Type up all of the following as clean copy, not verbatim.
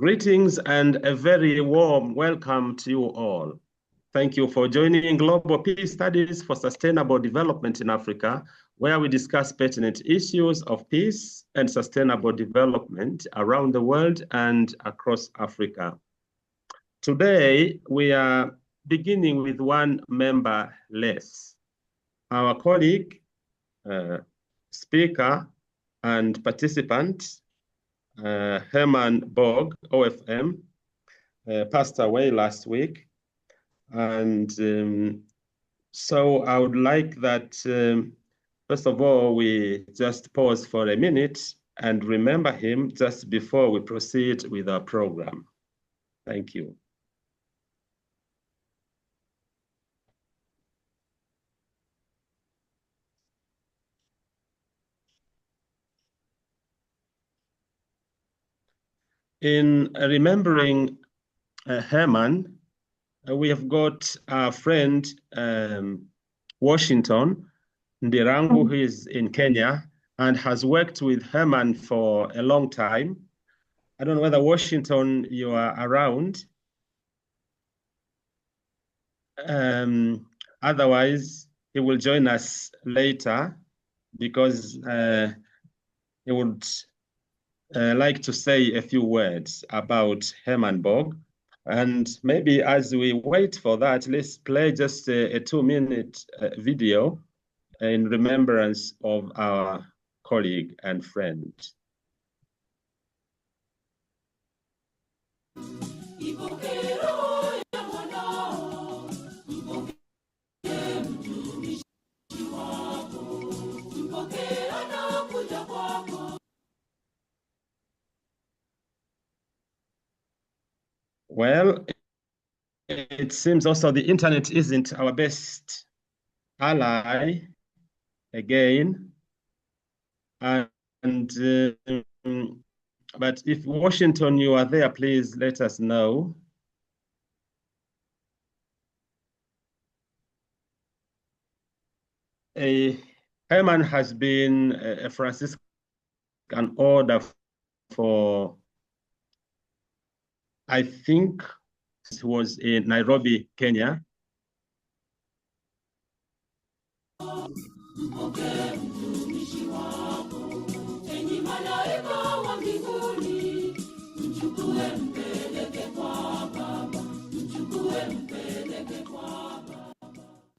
Greetings and a very warm welcome to you all. Thank you for joining Global Peace Studies for Sustainable Development in Africa, where we discuss pertinent issues of peace and sustainable development around the world and across Africa. Today, we are beginning with one member less. Our colleague, speaker, and participant, Hermann Borg, OFM, passed away last week. And so I would like that, first of all, we just pause for a minute and remember him just before we proceed with our program. Thank you. In remembering Hermann, we have got our friend Washington Ndirangu, who is in Kenya and has worked with Hermann for a long time. I don't know whether Washington, you are around. Otherwise, he will join us later because he would like to say a few words about Hermann Borg. And maybe as we wait for that, let's play just a 2-minute video in remembrance of our colleague and friend. Well, it seems also the internet isn't our best ally again. But if Washington, you are there, please let us know. Hermann has been a Franciscan order for, I think it was in Nairobi, Kenya.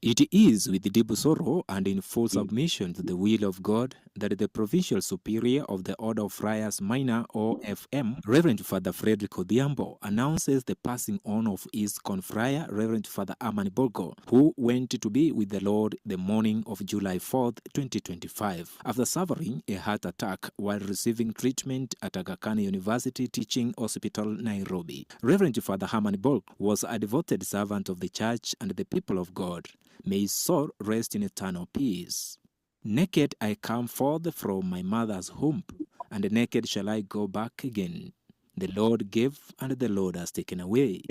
It is with deep sorrow and in full submission to the will of God that the Provincial Superior of the Order of Friars Minor, OFM, Reverend Father Frederick Odhiambo, announces the passing on of his confrere, Reverend Father Hermann Borg, who went to be with the Lord the morning of July 4th, 2025, after suffering a heart attack while receiving treatment at Aga Khan University Teaching Hospital, Nairobi. Reverend Father Hermann Borg was a devoted servant of the Church and the people of God. May his soul rest in eternal peace. Naked I come forth from my mother's womb, and naked shall I go back again. The Lord gave, and the Lord has taken away.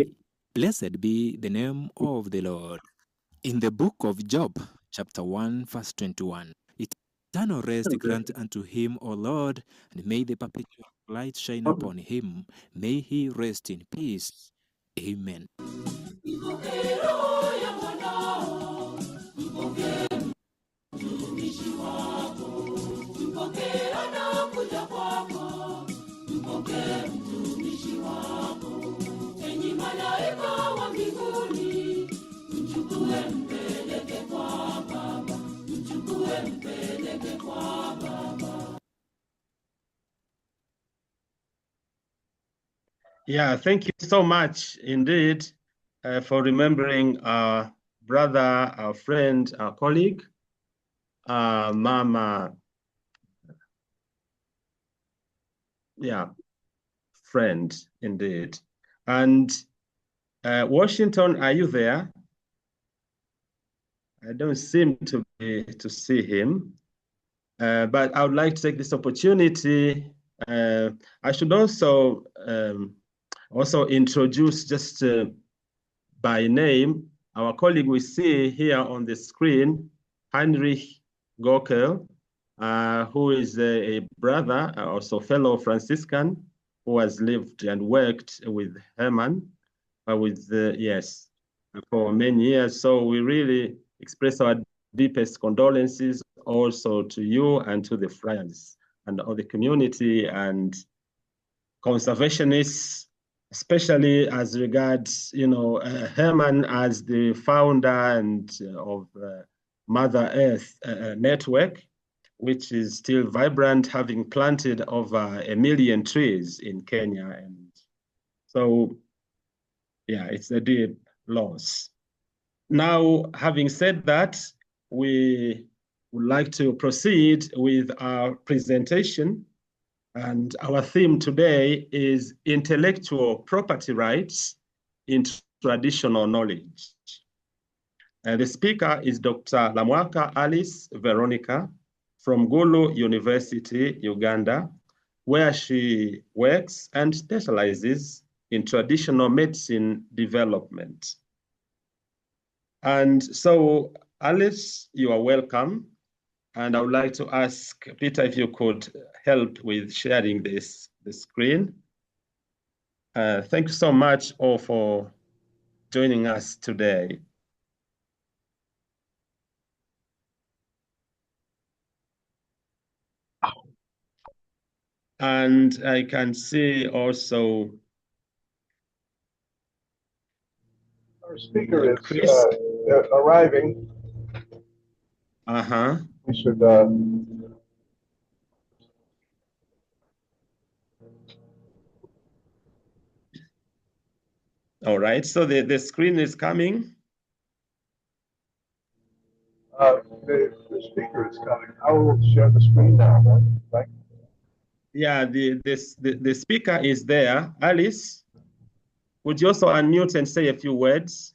Blessed be the name of the Lord. In the book of Job, chapter 1, verse 21, eternal rest grant unto him, O Lord, and may the perpetual light shine upon him. May he rest in peace. Amen. Yeah, thank you so much indeed for remembering our brother, our friend, our colleague, Mama, yeah, friend indeed. And Washington, are you there? I don't seem to see him, but I would like to take this opportunity. I should also introduce just by name our colleague we see here on the screen, Heinrich Gokel, who is a brother, also fellow Franciscan, who has lived and worked with Hermann, yes, for many years. So we really express our deepest condolences also to you and to the friars and all the community and conservationists, especially as regards, Hermann as the founder and of Mother Earth Network, which is still vibrant, having planted over 1 million trees in Kenya. And so, yeah, it's a deep loss. Now, having said that, we would like to proceed with our presentation. And our theme today is intellectual property rights in traditional knowledge. The speaker is Dr. Lamwaka Alice Veronica from Gulu University, Uganda, where she works and specializes in traditional medicine development. And so, Alice, you are welcome. And I would like to ask Peter if you could help with sharing the screen. Thank you so much all for joining us today. And I can see also our speaker is arriving. We should all right, so the screen is coming. The speaker is coming. I will share the screen now, right? Yeah, the speaker is there. Alice, would you also unmute and say a few words?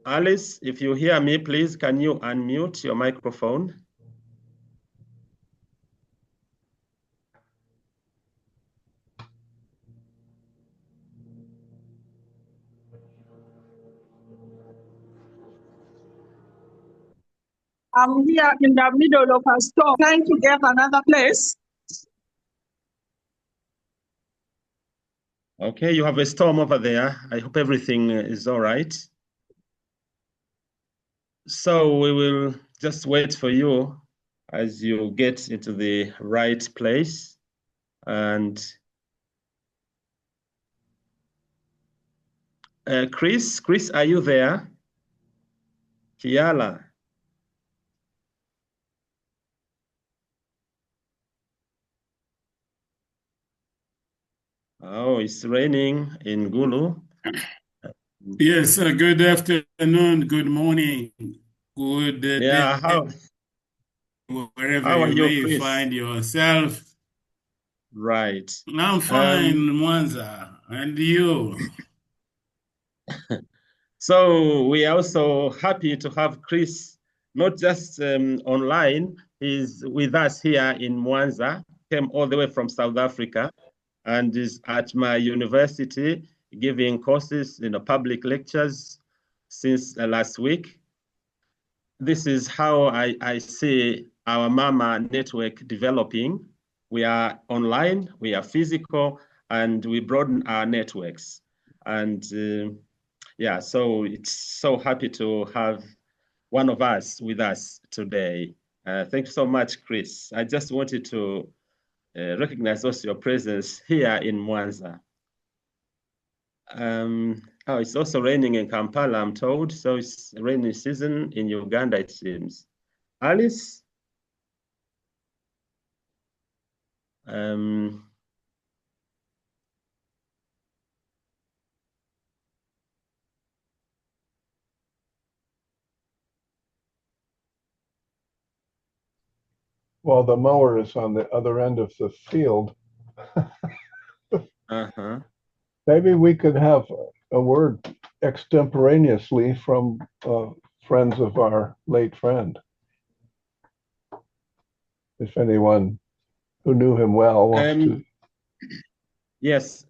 Alice, if you hear me, please, can you unmute your microphone? I'm here in the middle of a storm, trying to get another place. Okay, you have a storm over there. I hope everything is all right. So we will just wait for you as you get into the right place. And Chris, are you there? Kiala. Oh, it's raining in Gulu. Yes, good afternoon, good morning, good day, wherever you may Chris? find yourself. Right. I'm fine, Mwanza, and you? So we are also happy to have Chris, not just online, he's with us here in Mwanza, came all the way from South Africa, and is at my university giving courses, public lectures since last week. This is how I see our Mama network developing. We are online, we are physical, and we broaden our networks. And yeah, so it's so happy to have one of us with us today. Thank you so much, Chris. I just wanted to recognize also your presence here in Mwanza. Oh, it's also raining in Kampala, I'm told. So it's rainy season in Uganda, it seems. Alice? Well, the mower is on the other end of the field. Maybe we could have a word extemporaneously from friends of our late friend. If anyone who knew him well wants to. Yes.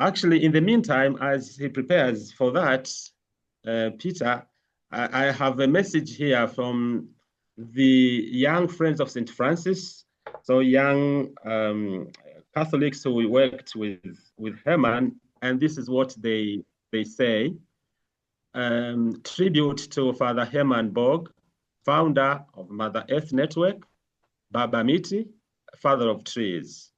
Actually, in the meantime, as he prepares for that, Peter, I have a message here from the young Friends of St. Francis, so young Catholics who we worked with Hermann, and this is what they say. Tribute to Father Hermann Borg, founder of Mother Earth Network, Baba Miti, father of trees.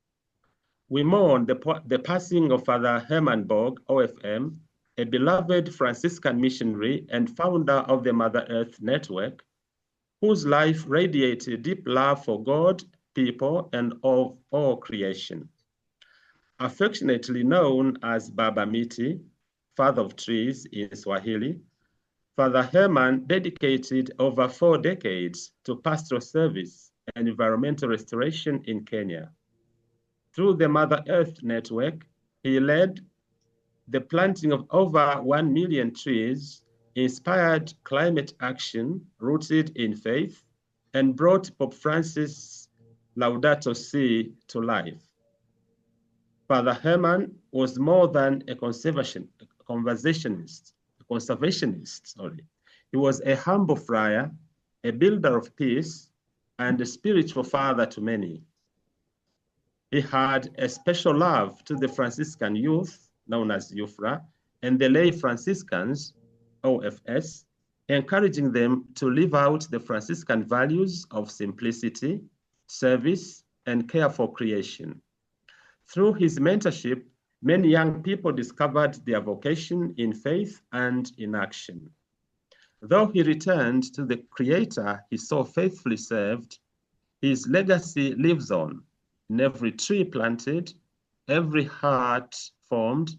We mourn the passing of Father Hermann Borg, OFM, a beloved Franciscan missionary and founder of the Mother Earth Network, whose life radiated deep love for God, people, and of all creation. Affectionately known as Baba Miti, father of trees in Swahili, Father Hermann dedicated over 4 decades to pastoral service and environmental restoration in Kenya. Through the Mother Earth Network, he led the planting of over 1 million trees, inspired climate action rooted in faith, and brought Pope Francis' Laudato Si to life. Father Hermann was more than a conservationist. He was a humble friar, a builder of peace, and a spiritual father to many. He had a special love to the Franciscan youth, known as Yufra, and the lay Franciscans, OFS, encouraging them to live out the Franciscan values of simplicity, service, and care for creation. Through his mentorship, many young people discovered their vocation in faith and in action. Though he returned to the Creator he so faithfully served, his legacy lives on in every tree planted, every heart formed,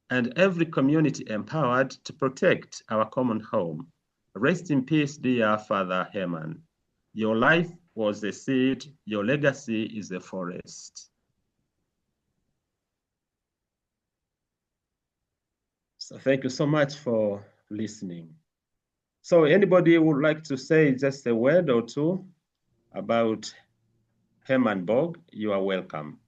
and every community empowered to protect our common home. Rest in peace, dear Father Hermann. Your life was a seed, your legacy is a forest. So thank you so much for listening. So anybody would like to say just a word or two about Hermann Borg, you are welcome.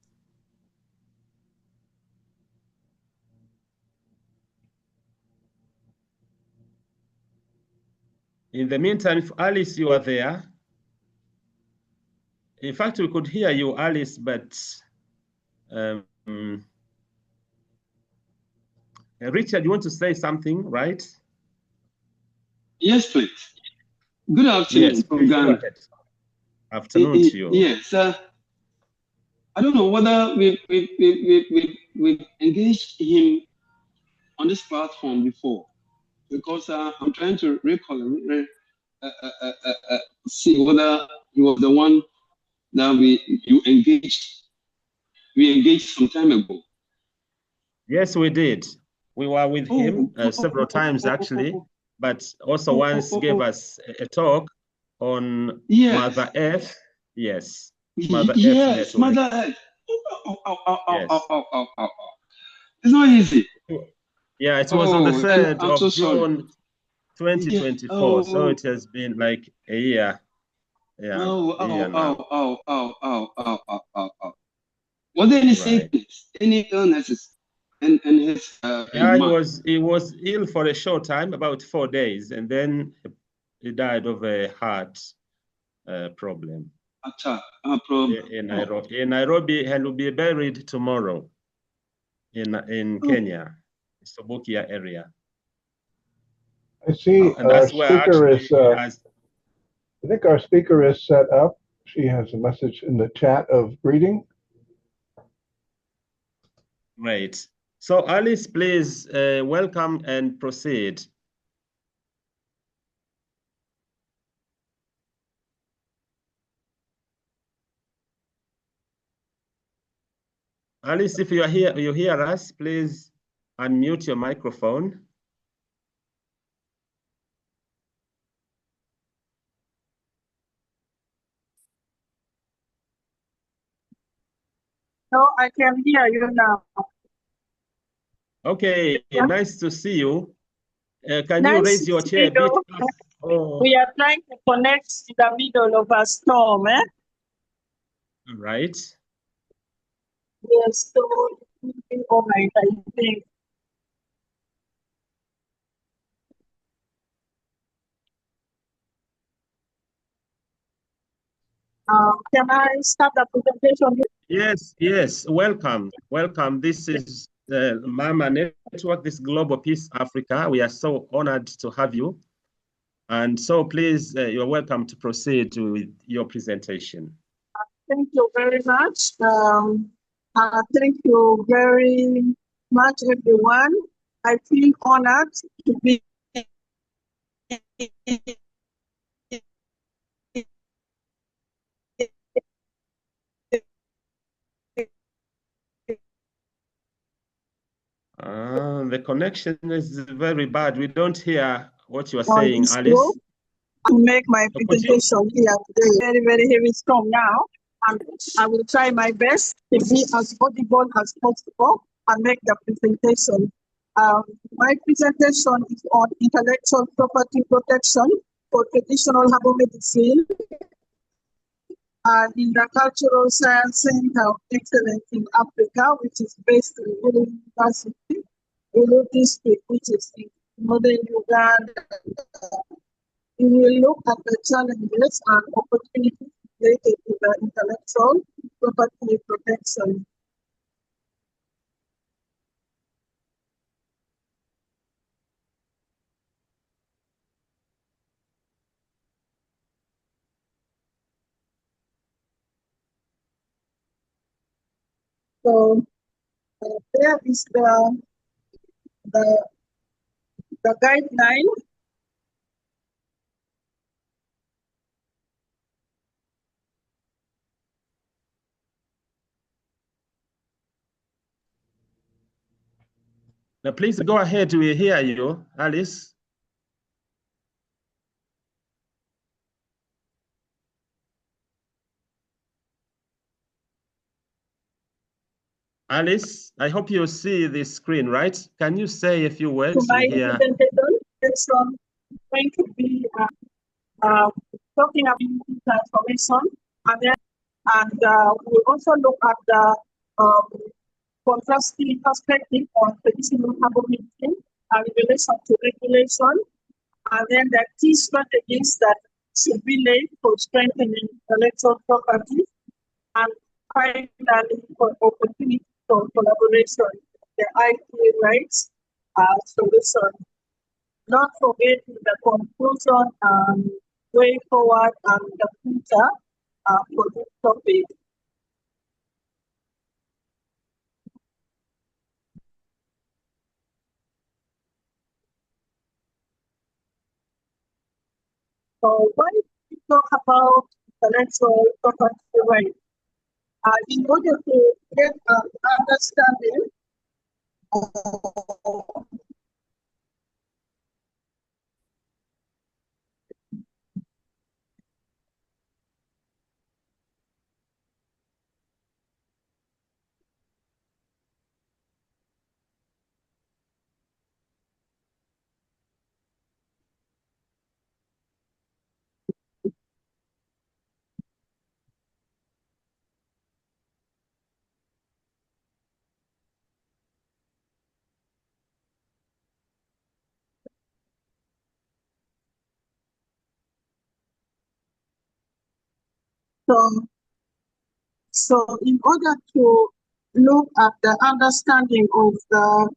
In the meantime, if Alice, you are there. In fact, we could hear you, Alice, but Richard, you want to say something, right? Yes, please. Good afternoon, Yes, from please, Ghana. go ahead. Afternoon to you. Yes, I don't know whether we've engaged him on this platform before, because I'm trying to recall, see whether he was the one that we engaged some time ago. Yes, we did. We were with him several times, actually, but also once gave us a talk on Mother Earth. Yes, Mother Earth Network. Mother Earth. It's not easy. Yeah, it was on the 3rd of so June, 2024. So it has been like a year. Yeah. Was there any sickness, any illnesses, and his? Yeah, he was ill for a short time, about 4 days, and then he died of a heart problem. In Nairobi, and will be buried tomorrow in Kenya, Sobukia area. I see our speaker is. I think our speaker is set up. She has a message in the chat of greeting. Great. So Alice, please welcome and proceed. Alice, if you are here, you hear us, please unmute your microphone. No, I can hear you now. Okay, nice to see you. Can Nice you raise your chair a bit up? Oh. We are trying to connect in the middle of a storm, eh? Right. Yes, so all right, I think. Can I start the presentation? Yes. Welcome. This is the Mama Network, this Global Peace Africa. We are so honored to have you. And so please, you're welcome to proceed with your presentation. Thank you very much. Thank you very much, everyone. I feel honored to be The connection is very bad. We don't hear what you are on saying, this Alice. group to make my presentation here today. Very, very heavy storm now. And I will try my best to be as audible as possible and make the presentation. My presentation is on intellectual property protection for traditional herbal medicine in the Cultural Science Center of Excellence in Africa, which is based in Gulu University, Gulu district, which is in northern Uganda. We will look at the challenges and opportunities related to the intellectual property protection. So there is the guideline. Now, please go ahead. We hear you, Alice. Alice, I hope you see the screen, right? Can you say a few words? So my presentation is going to be talking about transformation, and we'll also look at the contrasting perspective on traditional herbal medicine and in relation to regulation, and then the key strategies that should be laid for strengthening intellectual property, and finally for opportunity for collaboration, the IP rights solution. Not forgetting the conclusion, way forward, and the future for this topic. So when we talk about intellectual property rights, in order to get an understanding of So in order to look at the understanding of the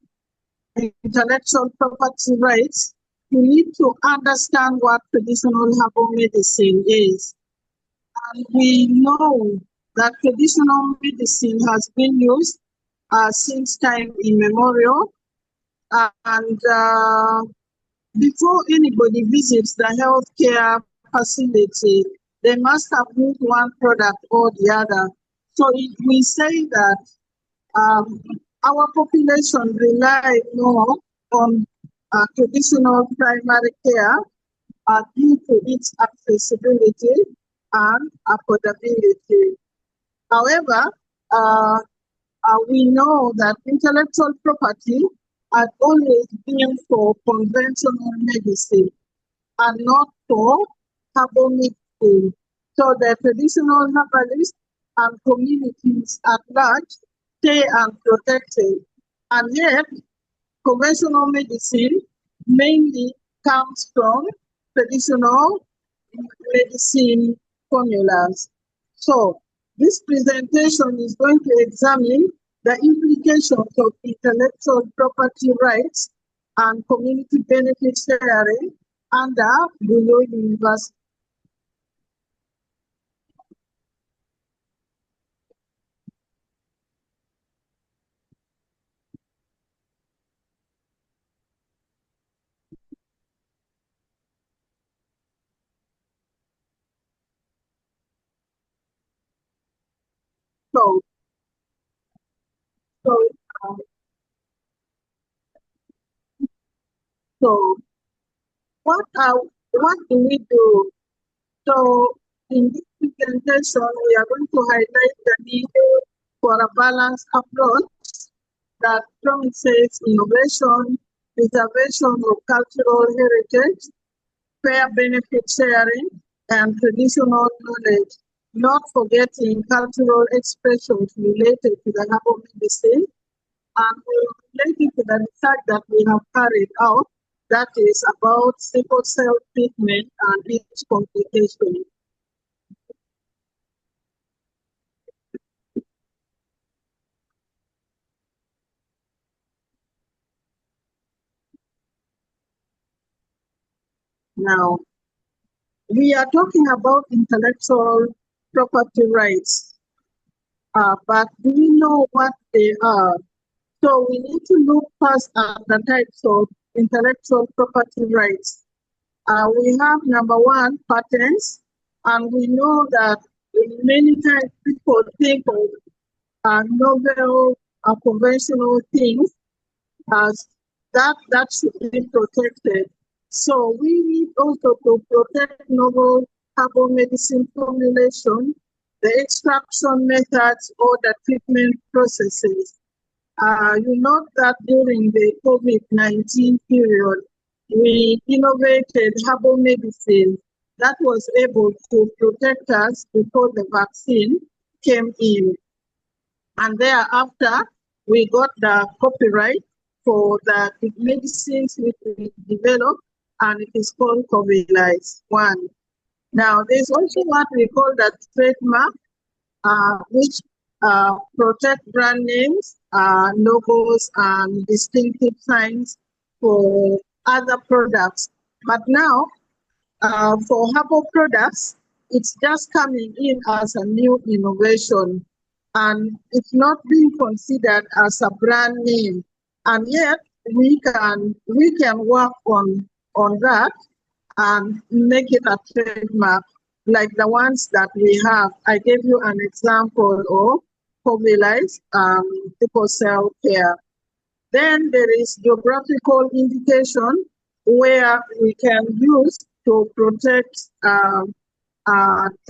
intellectual property rights, you need to understand what traditional herbal medicine is. And we know that traditional medicine has been used since time immemorial. And before anybody visits the healthcare facility, they must have used one product or the other. So we say that our population rely more on traditional primary care due to its accessibility and affordability. However, we know that intellectual property has always been for conventional medicine and not for herbal medicine. So the traditional herbalists and communities at large stay unprotected. And yet, conventional medicine mainly comes from traditional medicine formulas. So this presentation is going to examine the implications of intellectual property rights and community benefit sharing under Gulu University. So what do we do? So in this presentation, we are going to highlight the need for a balanced approach that promises innovation, preservation of cultural heritage, fair benefit sharing, and traditional knowledge, not forgetting cultural expressions related to the herbal medicine, and related to the research that we have carried out, that is about sickle cell treatment and its complications. Now, we are talking about intellectual property rights, but do we know what they are? So we need to look first at the types of intellectual property rights. We have number one, patents, and we know that many times people think of novel, conventional things as that should be protected. So we need also to protect novel herbal medicine formulation, the extraction methods, or the treatment processes. You note that during the COVID-19 period, we innovated herbal medicine that was able to protect us before the vaccine came in. And thereafter, we got the copyright for the medicines which we developed, and it is called COVID-19 one. Now, there's also what we call the trademark, which protect brand names, logos, and distinctive signs for other products. But now, for herbal products, it's just coming in as a new innovation, and it's not being considered as a brand name. And yet, we can work on that and make it a trademark, like the ones that we have. I gave you an example of COVID-19 sickle cell care. Then there is geographical indication where we can use to protect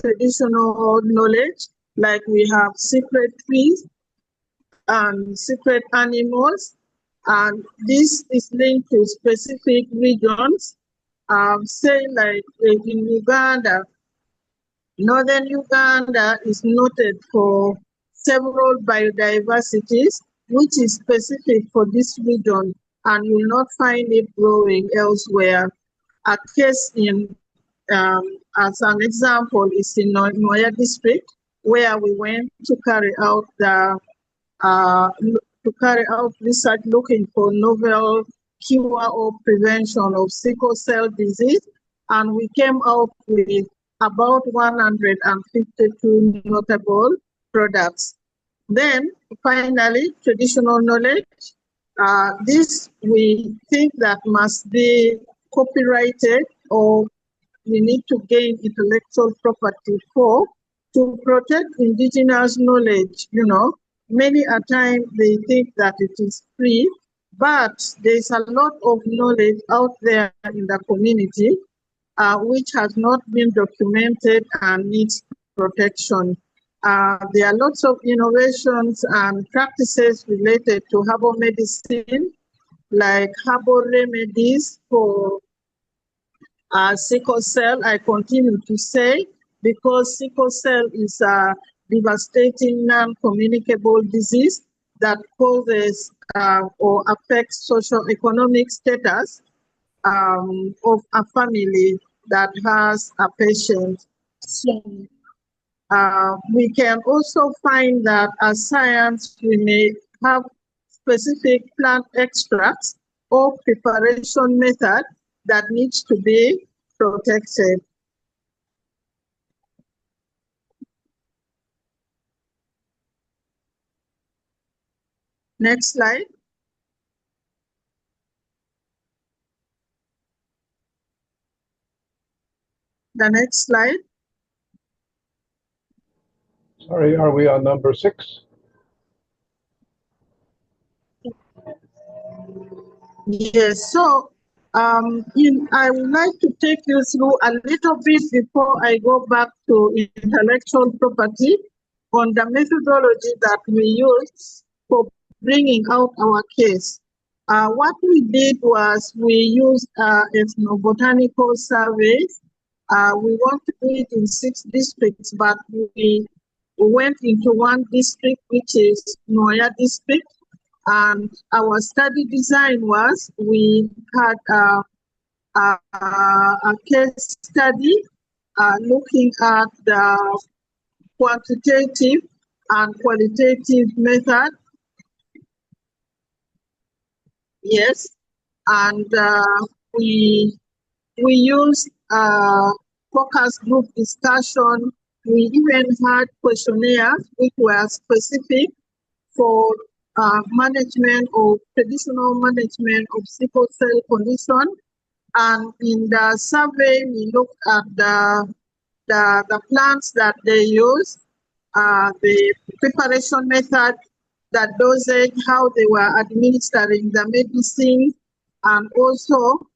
traditional knowledge, like we have secret trees and secret animals, and this is linked to specific regions. Say like in Uganda, northern Uganda is noted for several biodiversities, which is specific for this region, and you will not find it growing elsewhere. A case in, as an example, is in Noya district, where we went to carry out research looking for novel cure or prevention of sickle cell disease, and we came out with about 152 notable products. Then finally, traditional knowledge. This we think that must be copyrighted, or we need to gain intellectual property for, to protect indigenous knowledge. You know, many a time they think that it is free, but there's a lot of knowledge out there in the community which has not been documented and needs protection. There are lots of innovations and practices related to herbal medicine, like herbal remedies for sickle cell. I continue to say, because sickle cell is a devastating non-communicable disease that causes or affects socio-economic status of a family that has a patient. So We can also find that as science, we may have specific plant extracts or preparation method that needs to be protected. Next slide. The next slide. Sorry, are we on number 6? Yes, so I would like to take you through a little bit before I go back to intellectual property on the methodology that we use for bringing out our case. What we did was we used ethnobotanical surveys. We want to do it in 6 districts, but we went into one district, which is Noya district. And our study design was we had a case study looking at the quantitative and qualitative method. Yes, and we used focus group discussion. We even had questionnaires which were specific for management or traditional management of sickle cell condition. And in the survey, we looked at the plants that they use, the preparation method, the dosage, how they were administering the medicine, and also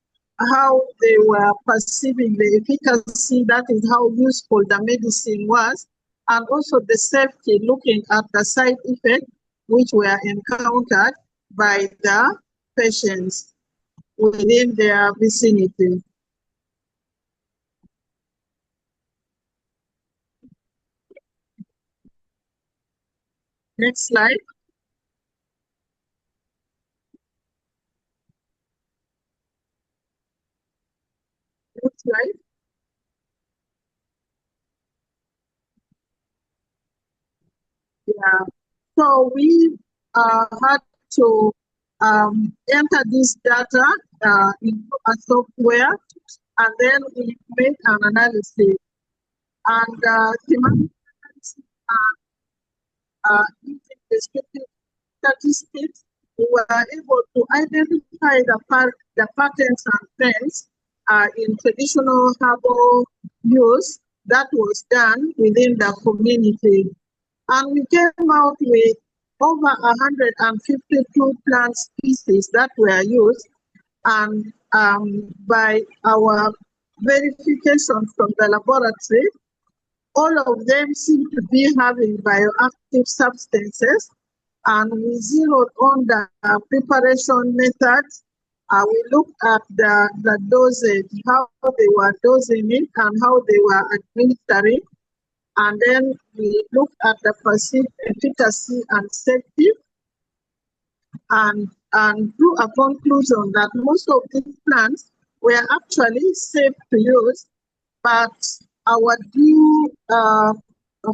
how they were perceiving the efficacy, that is how useful the medicine was, and also the safety, looking at the side effects which were encountered by the patients within their vicinity. Next slide. Next slide. Yeah. So we had to enter this data into a software, and then we made an analysis. And semantic analysis using descriptive statistics, we were able to identify the patterns and trends in traditional herbal use that was done within the community. And we came out with over 152 plant species that were used, and by our verification from the laboratory, all of them seem to be having bioactive substances, and we zeroed on the preparation methods. We looked at the dosage, how they were dosing it and how they were administering. And then we looked at the perceived efficacy and safety, and drew a conclusion that most of these plants were actually safe to use, but our due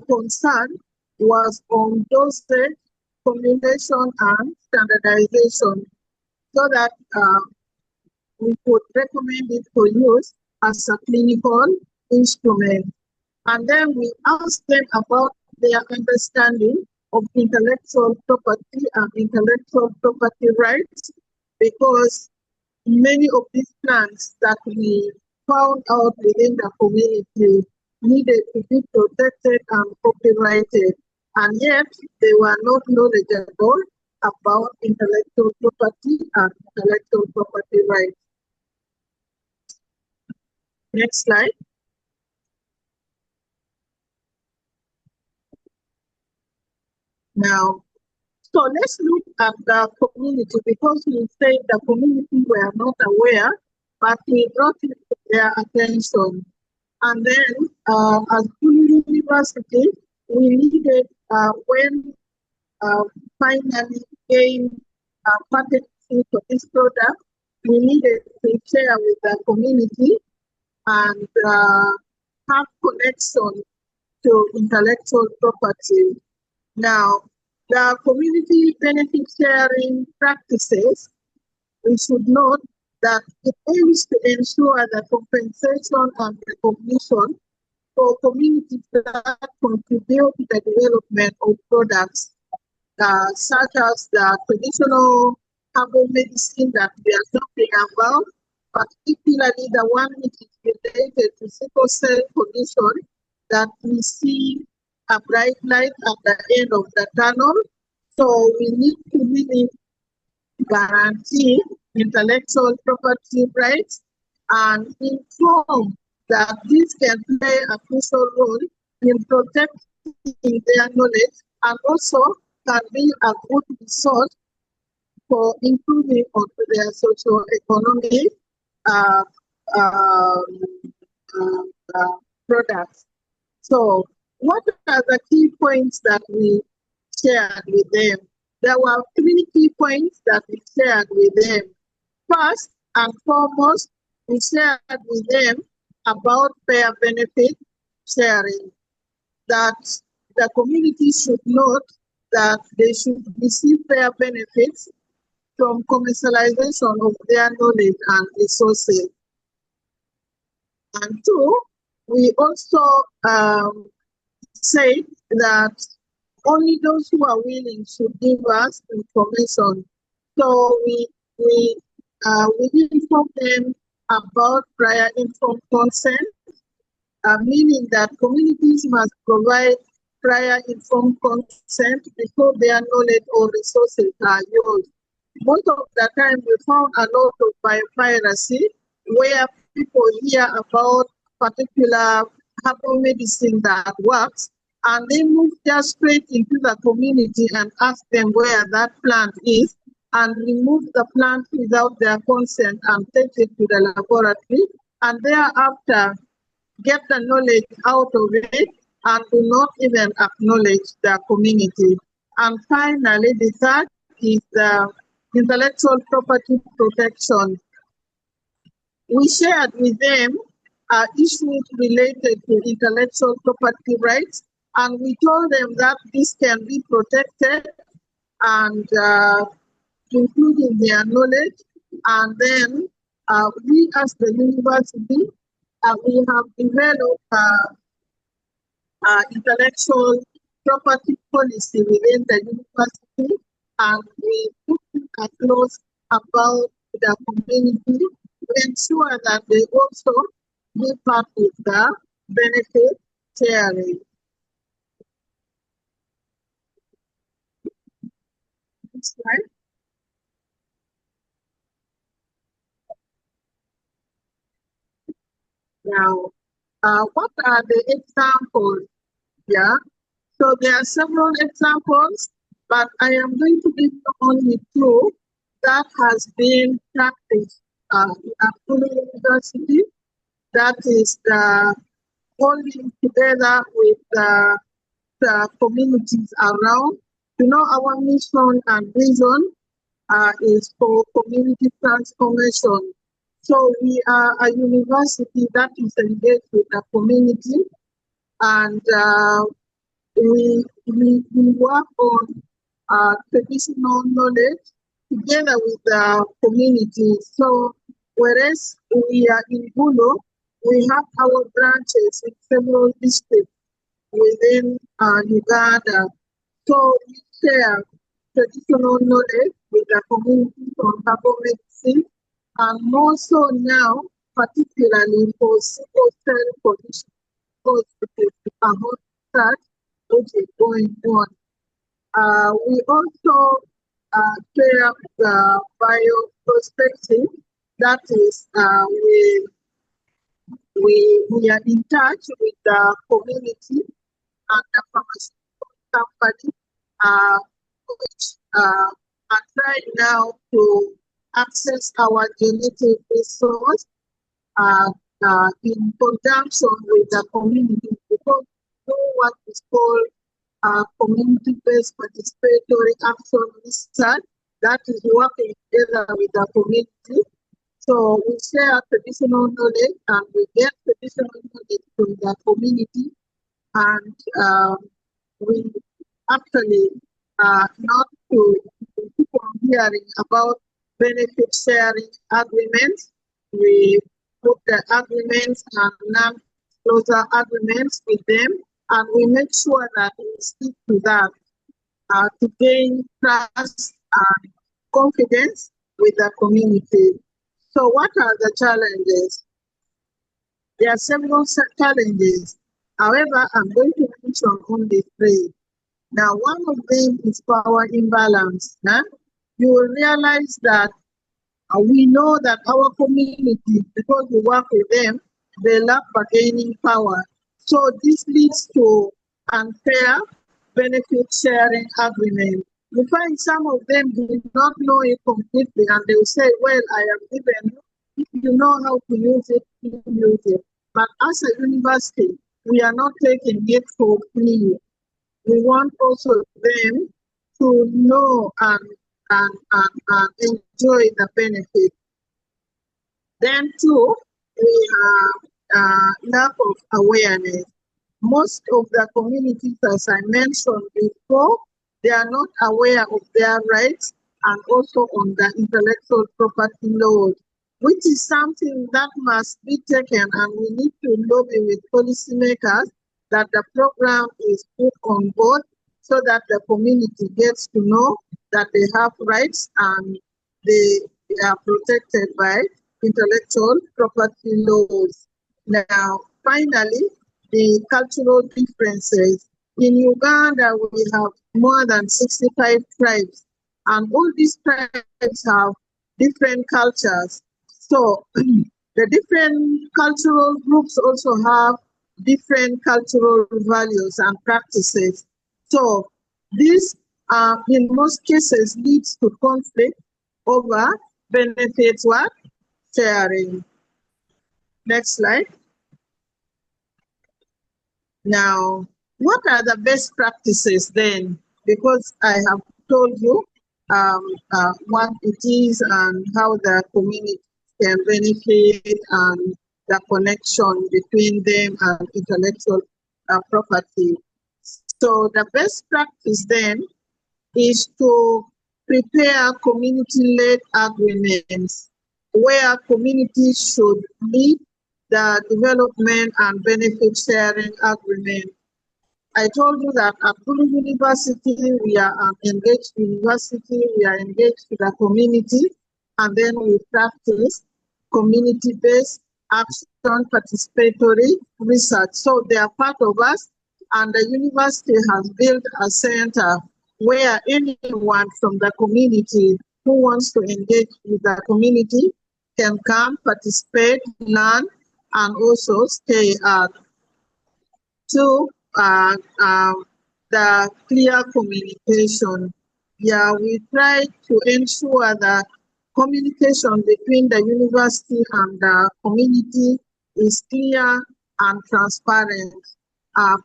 concern was on dosage, formulation, and standardization, so that we could recommend it for use as a clinical instrument. And then we asked them about their understanding of intellectual property and intellectual property rights, because many of these plants that we found out within the community needed to be protected and copyrighted, and yet they were not knowledgeable about intellectual property and intellectual property rights. Next slide. Now, so let's look at the community, because we said the community were not aware, but we brought it to their attention. And then, as Gulu University, we needed, when finally gained patency for this product, we needed to share with the community and have connection to intellectual property. Now, the community benefit sharing practices, we should note that it aims to ensure that compensation and recognition for communities that contribute to the development of products such as the traditional herbal medicine that we are talking about, particularly the one which is related to sickle cell condition, that we see a bright light at the end of the tunnel. So we need to really guarantee intellectual property rights and inform that this can play a crucial role in protecting their knowledge and also can be a good resource for improving on their socio-economic products. So what are the key points that we shared with them? There were 3 key points that we shared with them. First and foremost, we shared with them about fair benefit sharing, that the community should note that they should receive fair benefits from commercialization of their knowledge and resources. And 2, we also say that only those who are willing should give us information. So we inform them about prior informed consent, meaning that communities must provide prior informed consent before their knowledge or resources are used. Most of the time, we found a lot of biopiracy where people hear about particular herbal medicine that works, and they move just straight into the community and ask them where that plant is, and remove the plant without their consent and take it to the laboratory, and thereafter get the knowledge out of it and do not even acknowledge the community. And finally, the third is the intellectual property protection. We shared with them issues related to intellectual property rights, and we told them that this can be protected and including their knowledge. And then we as the university, we have developed intellectual property policy within the university, and we put a clause about the community to ensure that they also be part of the benefit sharing. Next slide. Now, what are the examples? Yeah, so there are several examples, but I am going to give you only 2 that has been practiced at Gulu University. That is the holding together with the communities around. You know, our mission and vision is for community transformation. So we are a university that is engaged with the community, and we work on traditional knowledge together with the community. So whereas we are in Gulu, we have our branches in several districts within Uganda. So we share traditional knowledge with the community on herbal medicine, and more so now, particularly for sickle cell condition, because it is a hot start which is going on. We also share the bioprospecting, that is, we are in touch with the community and the pharmaceutical company, which are trying now to access our genetic resource in conjunction with the community, because we know what is called community-based participatory action research that is working together with the community. So we share traditional knowledge and we get traditional knowledge from the community, and we actually not to keep on hearing about benefit sharing agreements. We put the agreements and non-closure agreements with them, and we make sure that we stick to that to gain trust and confidence with the community. So what are the challenges? There are several challenges. However, I'm going to mention only three. Now, one of them is power imbalance. You will realize that we know that our community, because we work with them, they lack bargaining power. So this leads to unfair benefit sharing agreement. You find some of them do not know it completely, and they will say, well, I have given you. If you know how to use it, you use it. But as a university, we are not taking it for free. We want also them to know and enjoy the benefit. Then too, we have lack of awareness. Most of the communities, as I mentioned before, they are not aware of their rights and also on the intellectual property laws, which is something that must be taken, and we need to lobby with policymakers that the program is put on board so that the community gets to know that they have rights and they are protected by intellectual property laws. Now, finally, the cultural differences. In Uganda, we have more than 65 tribes, and all these tribes have different cultures. So the different cultural groups also have different cultural values and practices. So this, in most cases, leads to conflict over benefits what? Sharing. Next slide. Now, what are the best practices then? Because I have told you what it is and how the community can benefit and the connection between them and intellectual property. So the best practice then is to prepare community-led agreements where communities should lead the development and benefit sharing agreement. I told you that at Gulu University, we are an engaged university, we are engaged with the community, and then we practice community-based action, participatory research. So they are part of us, and the university has built a center where anyone from the community who wants to engage with the community can come, participate, learn, and also stay at. To the clear communication. Yeah, we try to ensure that communication between the university and the community is clear and transparent,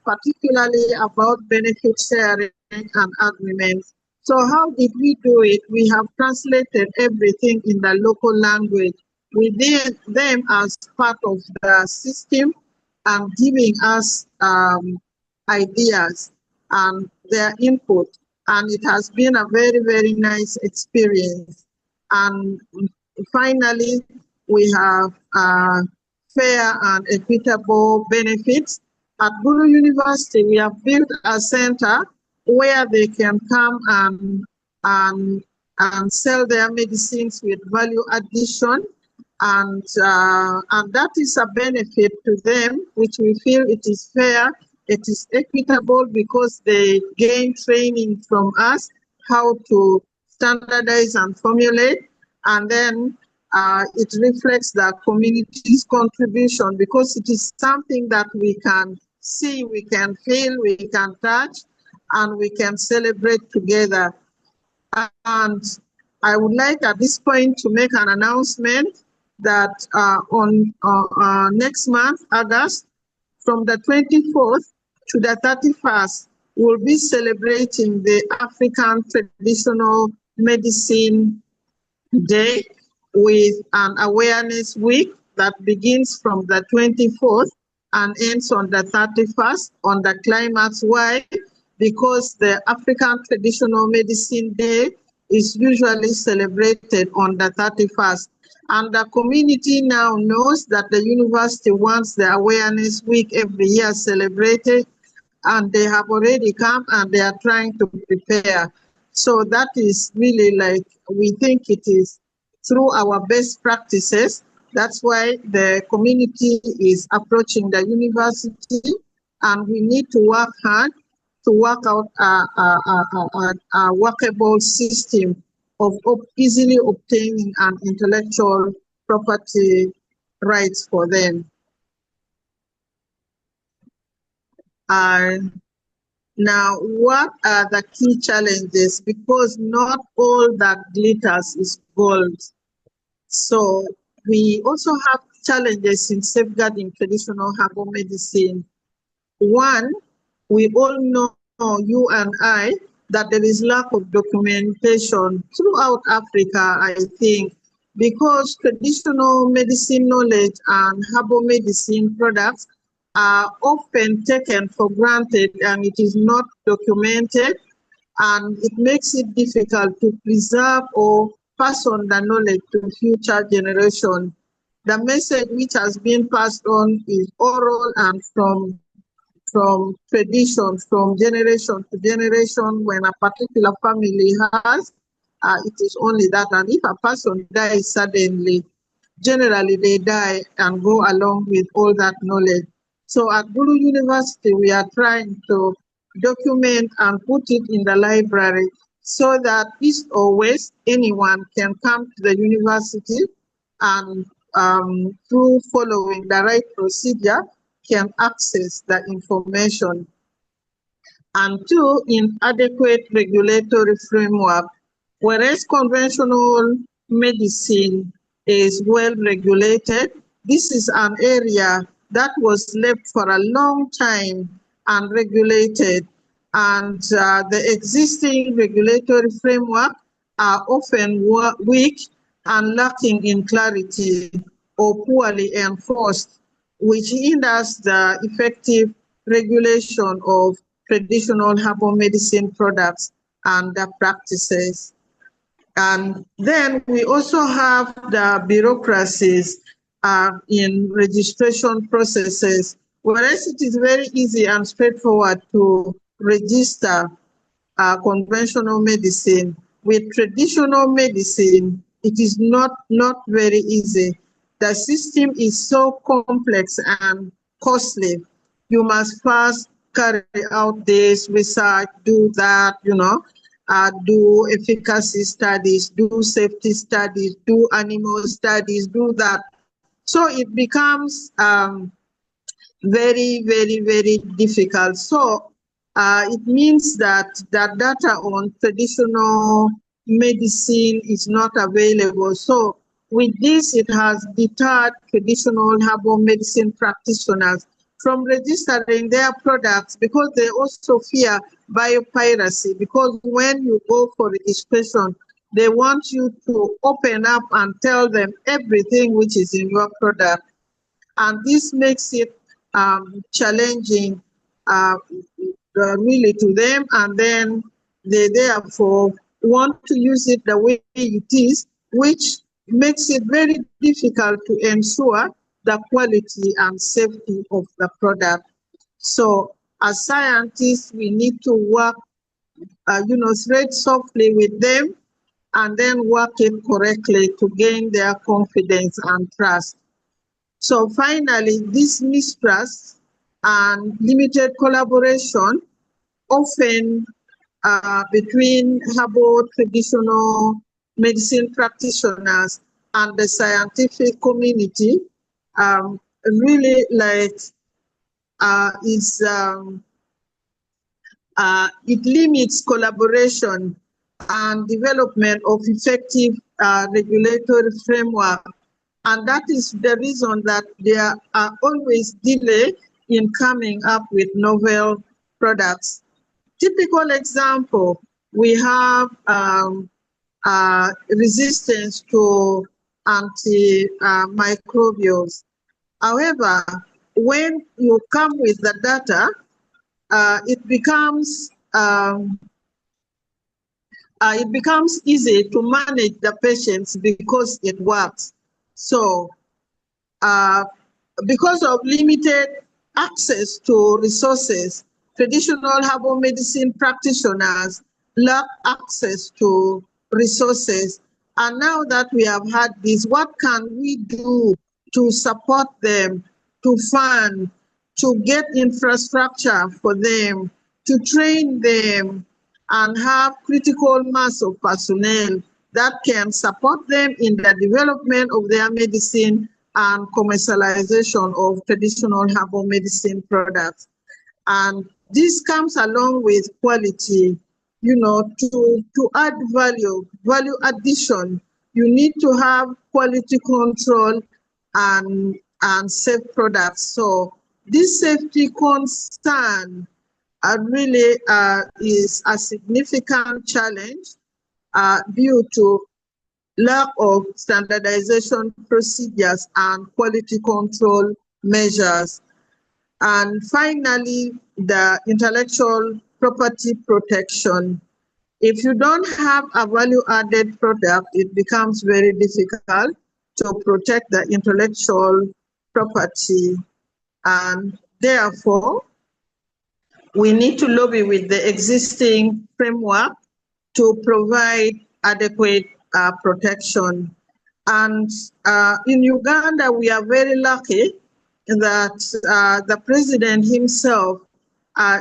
particularly about benefit sharing and agreements. So how did we do it? We have translated everything in the local language. We did them as part of the system and giving us ideas and their input. And it has been a very, very nice experience. And finally, we have fair and equitable benefits. At Gulu University, we have built a center where they can come and sell their medicines with value addition. And that is a benefit to them, which we feel it is fair, it is equitable, because they gain training from us how to standardize and formulate, and then it reflects the community's contribution, because it is something that we can see, we can feel, we can touch, and we can celebrate together. And I would like at this point to make an announcement that on next month, August, from the 24th to the 31st, we'll be celebrating the African Traditional Medicine Day with an awareness week that begins from the 24th and ends on the 31st on the climax. Why? Because the African Traditional Medicine Day is usually celebrated on the 31st. And the community now knows that the university wants the awareness week every year celebrated, and they have already come and they are trying to prepare. So that is really like, we think it is through our best practices. That's why the community is approaching the university, and we need to work hard to work out a workable system of easily obtaining an intellectual property rights for them. Now, what are the key challenges? Because not all that glitters is gold. So we also have challenges in safeguarding traditional herbal medicine. One, we all know, you and I, that there is lack of documentation throughout Africa, I think, because traditional medicine knowledge and herbal medicine products are often taken for granted and it is not documented, and it makes it difficult to preserve or pass on the knowledge to future generations. The message which has been passed on is oral and from tradition, from generation to generation. When a particular family has, it is only that. And if a person dies suddenly, generally they die and go along with all that knowledge. So at Gulu University, we are trying to document and put it in the library so that east or west, anyone can come to the university and through following the right procedure, can access the information. And two, inadequate regulatory framework. Whereas conventional medicine is well regulated, this is an area that was left for a long time unregulated, and the existing regulatory framework are often weak and lacking in clarity or poorly enforced, which hinders the effective regulation of traditional herbal medicine products and the practices. And then we also have the bureaucracies in registration processes, whereas it is very easy and straightforward to register conventional medicine. With traditional medicine, it is not very easy. The system is so complex and costly. You must first carry out this research, do that, do efficacy studies, do safety studies, do animal studies, do that. So it becomes very, very, very difficult. So it means that data on traditional medicine is not available. So with this, it has deterred traditional herbal medicine practitioners from registering their products because they also fear biopiracy, because when you go for registration, they want you to open up and tell them everything which is in your product. And this makes it challenging really to them, and then they therefore want to use it the way it is, which makes it very difficult to ensure the quality and safety of the product. So as scientists, we need to work, thread softly with them and then work it correctly to gain their confidence and trust. So finally, this mistrust and limited collaboration often between herbal traditional medicine practitioners and the scientific community really it limits collaboration and development of effective regulatory framework. And that is the reason that there are always delays in coming up with novel products. Typical example, we have resistance to antimicrobials. However, when you come with the data, it becomes easy to manage the patients because it works. So because of limited access to resources, traditional herbal medicine practitioners lack access to resources. And now that we have had this, what can we do to support them, to fund, to get infrastructure for them, to train them, and have critical mass of personnel that can support them in the development of their medicine and commercialization of traditional herbal medicine products. And this comes along with quality, you know, to add value addition. You need to have quality control and safe products. So this safety concern really is a significant challenge due to lack of standardization procedures and quality control measures. And finally, the intellectual property protection. If you don't have a value-added product, it becomes very difficult to protect the intellectual property. And therefore, we need to lobby with the existing framework to provide adequate protection. And in Uganda, we are very lucky that the president himself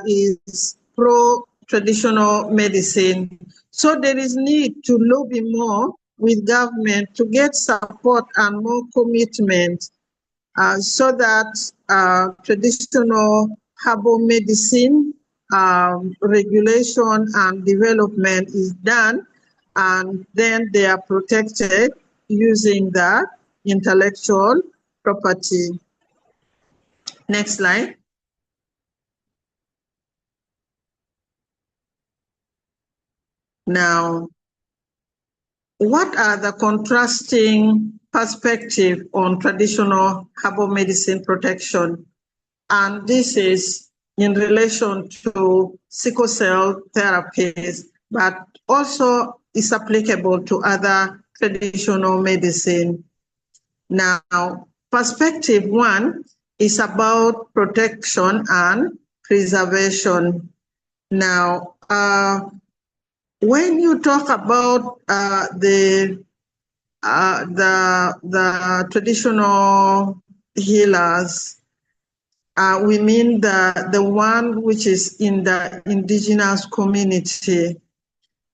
is pro-traditional medicine. So there is need to lobby more with government to get support and more commitment so that traditional herbal medicine regulation and development is done, and then they are protected using the intellectual property. Next slide. Now, what are the contrasting perspectives on traditional herbal medicine protection? And this is in relation to sickle cell therapies, but also is applicable to other traditional medicine. Now, perspective one is about protection and preservation. Now, when you talk about the traditional healers, we mean the one which is in the indigenous community.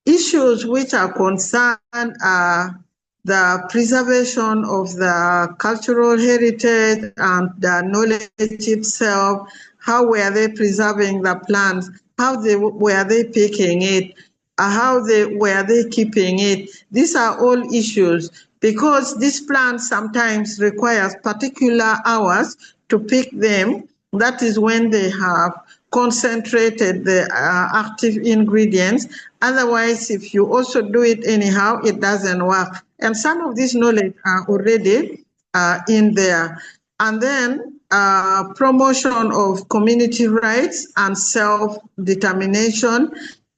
Issues which are concerned are the preservation of the cultural heritage and the knowledge itself. How were they preserving the plants? How were they picking it? How were they keeping it? These are all issues because these plants sometimes require particular hours to pick them. That is when they have concentrated the active ingredients. Otherwise, if you also do it anyhow, it doesn't work. And some of this knowledge are already in there. And then promotion of community rights and self-determination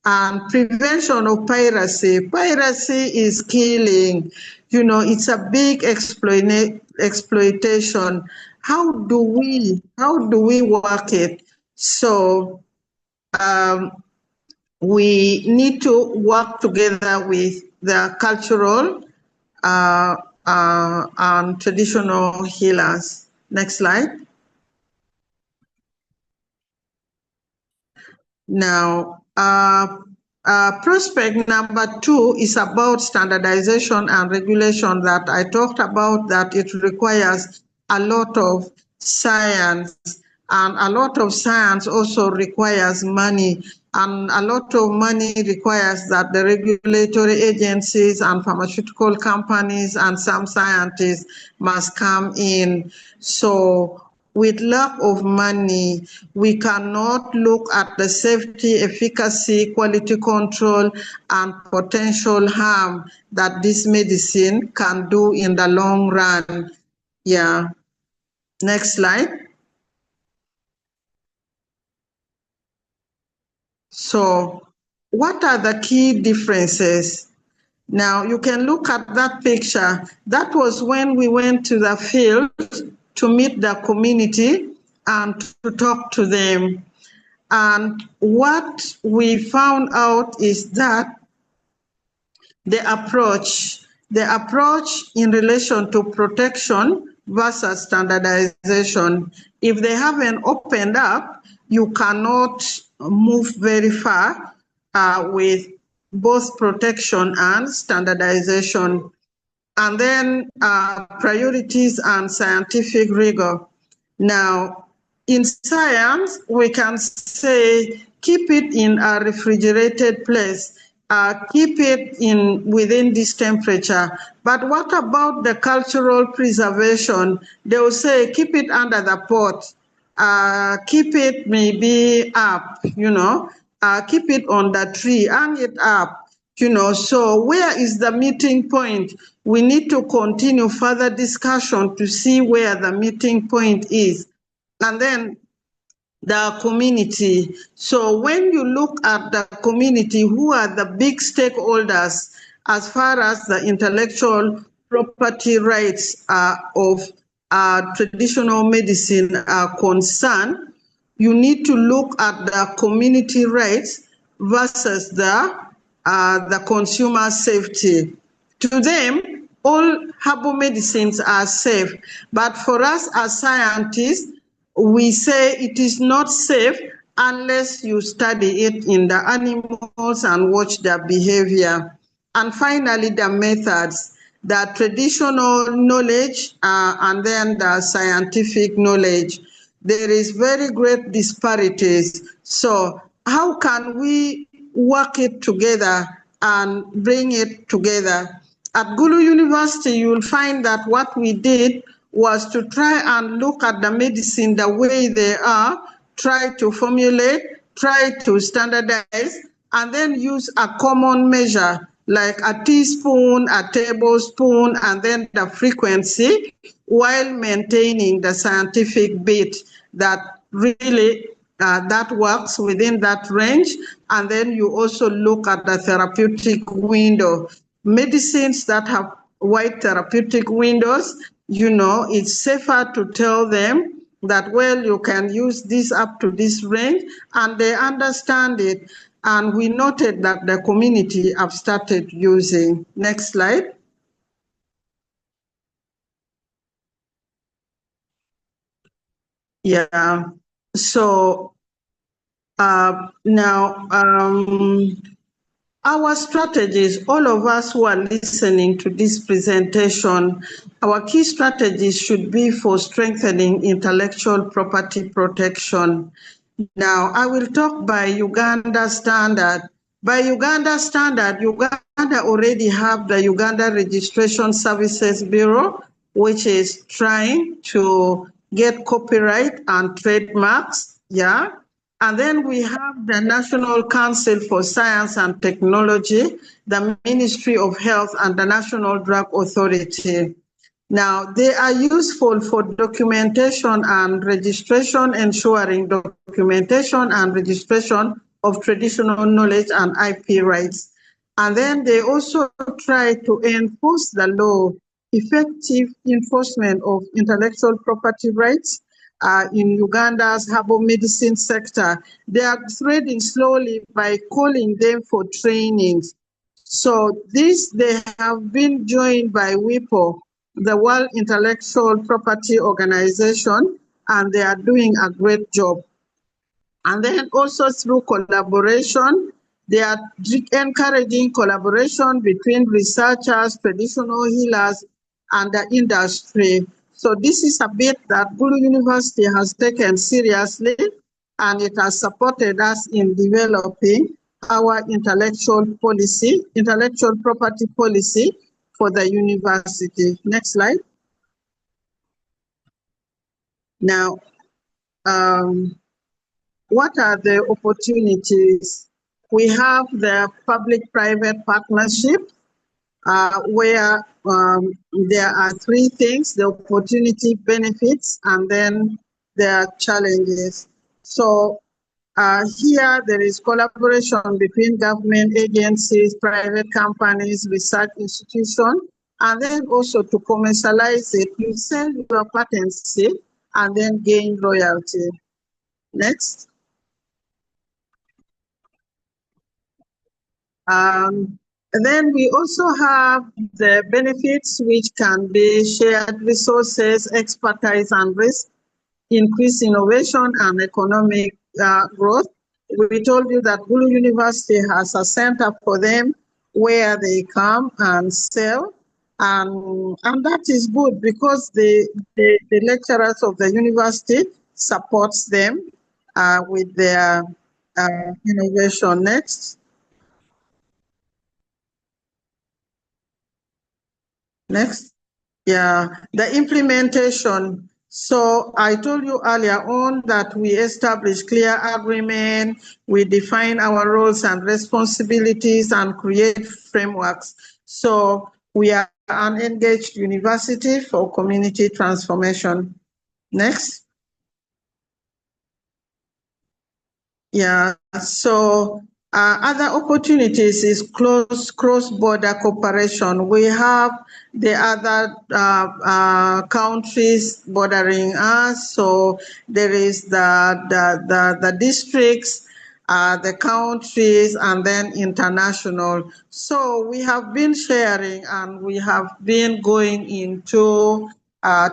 and prevention of piracy. Piracy is killing. You know, it's a big exploitation. How do we work it? So we need to work together with the cultural and traditional healers. Next slide. Now, prospect number 2 is about standardization and regulation that I talked about, that it requires a lot of science, and a lot of science also requires money, and a lot of money requires that the regulatory agencies and pharmaceutical companies and some scientists must come in. So with lack of money, we cannot look at the safety, efficacy, quality control, and potential harm that this medicine can do in the long run. Yeah. Next slide. So what are the key differences? Now you can look at that picture. That was when we went to the field to meet the community and to talk to them. And what we found out is that the approach in relation to protection versus standardization, if they haven't opened up, you cannot move very far with both protection and standardization. And then priorities and scientific rigor. Now, in science, we can say keep it in a refrigerated place, keep it within this temperature. But what about the cultural preservation? They will say keep it under the pot, keep it maybe up, keep it on the tree, hang it up. So where is the meeting point? We need to continue further discussion to see where the meeting point is. And then the community. So when you look at the community, who are the big stakeholders as far as the intellectual property rights of traditional medicine are concerned, you need to look at the community rights versus the consumer safety. To them, all herbal medicines are safe, but for us as scientists, we say it is not safe unless you study it in the animals and watch their behavior. And finally, the methods, the traditional knowledge and then the scientific knowledge. There is very great disparities. So how can we work it together and bring it together? At Gulu University, you will find that what we did was to try and look at the medicine the way they are, try to formulate, try to standardize, and then use a common measure like a teaspoon, a tablespoon, and then the frequency, while maintaining the scientific bit that really that works within that range. And then you also look at the therapeutic window. Medicines that have wide therapeutic windows, it's safer to tell them that, well, you can use this up to this range, and they understand it. And we noted that the community have started using. Next slide. Yeah, so now our strategies, all of us who are listening to this presentation, our key strategies should be for strengthening intellectual property protection. Now, I will talk by Uganda standard. By Uganda standard, Uganda already have the Uganda Registration Services Bureau, which is trying to get copyright and trademarks, yeah. And then we have the National Council for Science and Technology, the Ministry of Health, and the National Drug Authority. Now, they are useful for documentation and registration, ensuring documentation and registration of traditional knowledge and IP rights. And then they also try to enforce the law, effective enforcement of intellectual property rights in Uganda's herbal medicine sector. They are threading slowly by calling them for trainings. So this, they have been joined by WIPO, the World Intellectual Property Organization, and they are doing a great job. And then also through collaboration, they are encouraging collaboration between researchers, traditional healers, and the industry. So this is a bit that Gulu University has taken seriously, and it has supported us in developing our intellectual property policy for the university. Next slide. Now, what are the opportunities? We have the public-private partnership, where there are three things: the opportunity, benefits, and then there are challenges. So Here, there is collaboration between government agencies, private companies, research institutions, and then also to commercialize it, you sell your patents and then gain royalty. Next. And then we also have the benefits, which can be shared resources, expertise, and risk, increase innovation and economic growth. We told you that Gulu University has a center for them where they come and sell. And that is good because the lecturers of the university supports them with their innovation. Next. Next. Yeah, the implementation. So I told you earlier on that we establish clear agreement, we define our roles and responsibilities and create frameworks. So we are an engaged university for community transformation. Next. Yeah, so other opportunities is cross-border cooperation. We have the other countries bordering us. So there is the districts, the countries, and then international. So we have been sharing and we have been going into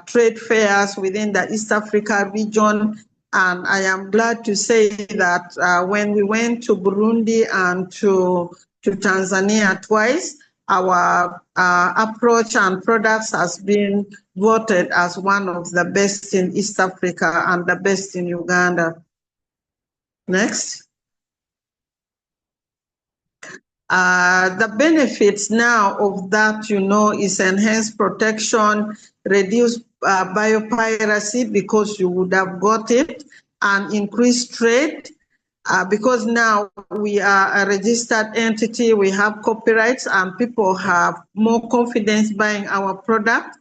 trade fairs within the East Africa region. And I am glad to say that when we went to Burundi and to Tanzania twice, our approach and products has been voted as one of the best in East Africa and the best in Uganda. Next. The benefits now of that, is enhanced protection, reduced biopiracy because you would have got it, and increased trade because now we are a registered entity, we have copyrights, and people have more confidence buying our product.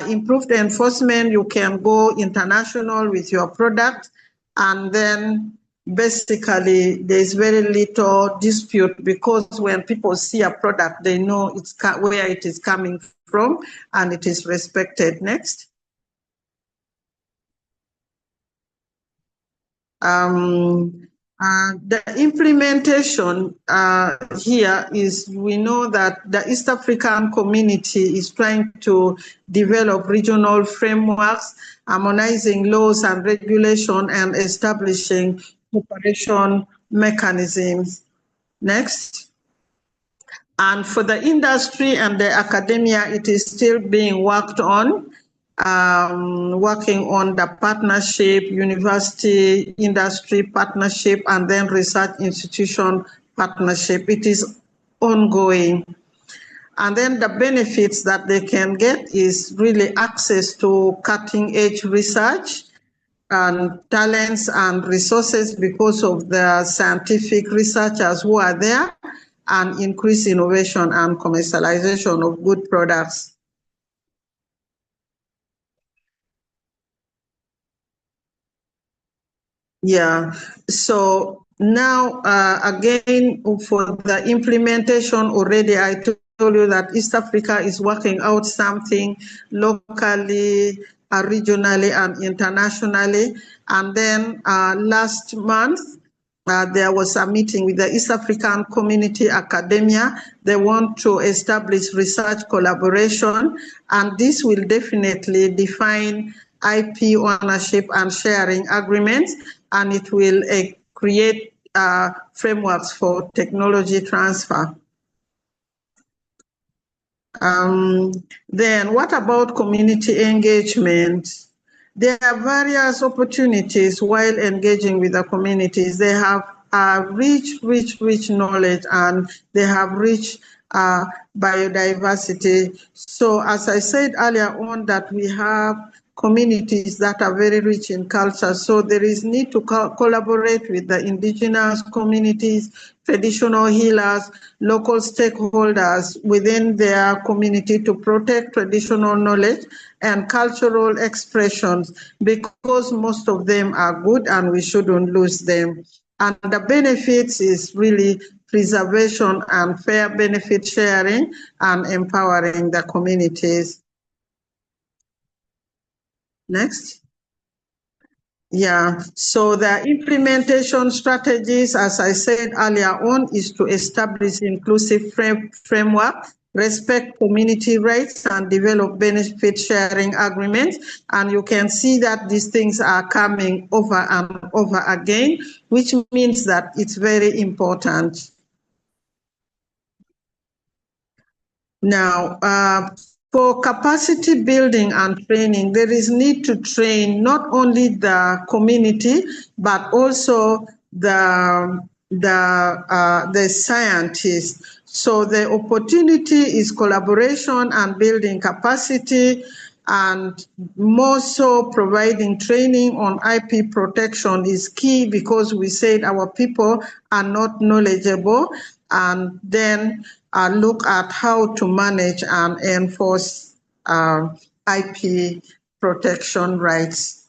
Improved enforcement, you can go international with your product, and then basically there's very little dispute because when people see a product, they know where it is coming from and it is respected. Next. The implementation here is, we know that the East African community is trying to develop regional frameworks, harmonizing laws and regulation, and establishing cooperation mechanisms. Next. And for the industry and the academia, it is still being worked on. Working on the partnership, university industry partnership, and then research institution partnership. It is ongoing. And then the benefits that they can get is really access to cutting edge research and talents and resources because of the scientific researchers who are there, and increase innovation and commercialization of good products. Yeah, so now again for the implementation already, I told you that East Africa is working out something locally, regionally, and internationally. And then last month, there was a meeting with the East African Community Academia. They want to establish research collaboration, and this will definitely define IP ownership and sharing agreements, and it will create frameworks for technology transfer. Then what about community engagement? There are various opportunities while engaging with the communities. They have rich knowledge, and they have rich biodiversity. So as I said earlier on, that we have communities that are very rich in culture. So there is need to collaborate with the indigenous communities, traditional healers, local stakeholders within their community to protect traditional knowledge and cultural expressions, because most of them are good and we shouldn't lose them. And the benefits is really preservation and fair benefit sharing and empowering the communities. Next. Yeah, so the implementation strategies, as I said earlier on, is to establish inclusive framework, respect community rights, and develop benefit sharing agreements. And you can see that these things are coming over and over again, which means that it's very important. Now, for capacity building and training, there is need to train not only the community, but also the scientists. So the opportunity is collaboration and building capacity, and more so providing training on IP protection is key, because we said our people are not knowledgeable, and then look at how to manage and enforce IP protection rights.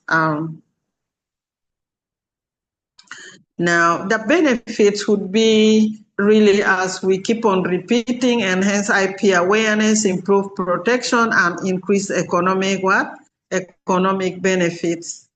Now, the benefits would be really, as we keep on repeating, enhance IP awareness, improve protection, and increase economic benefits.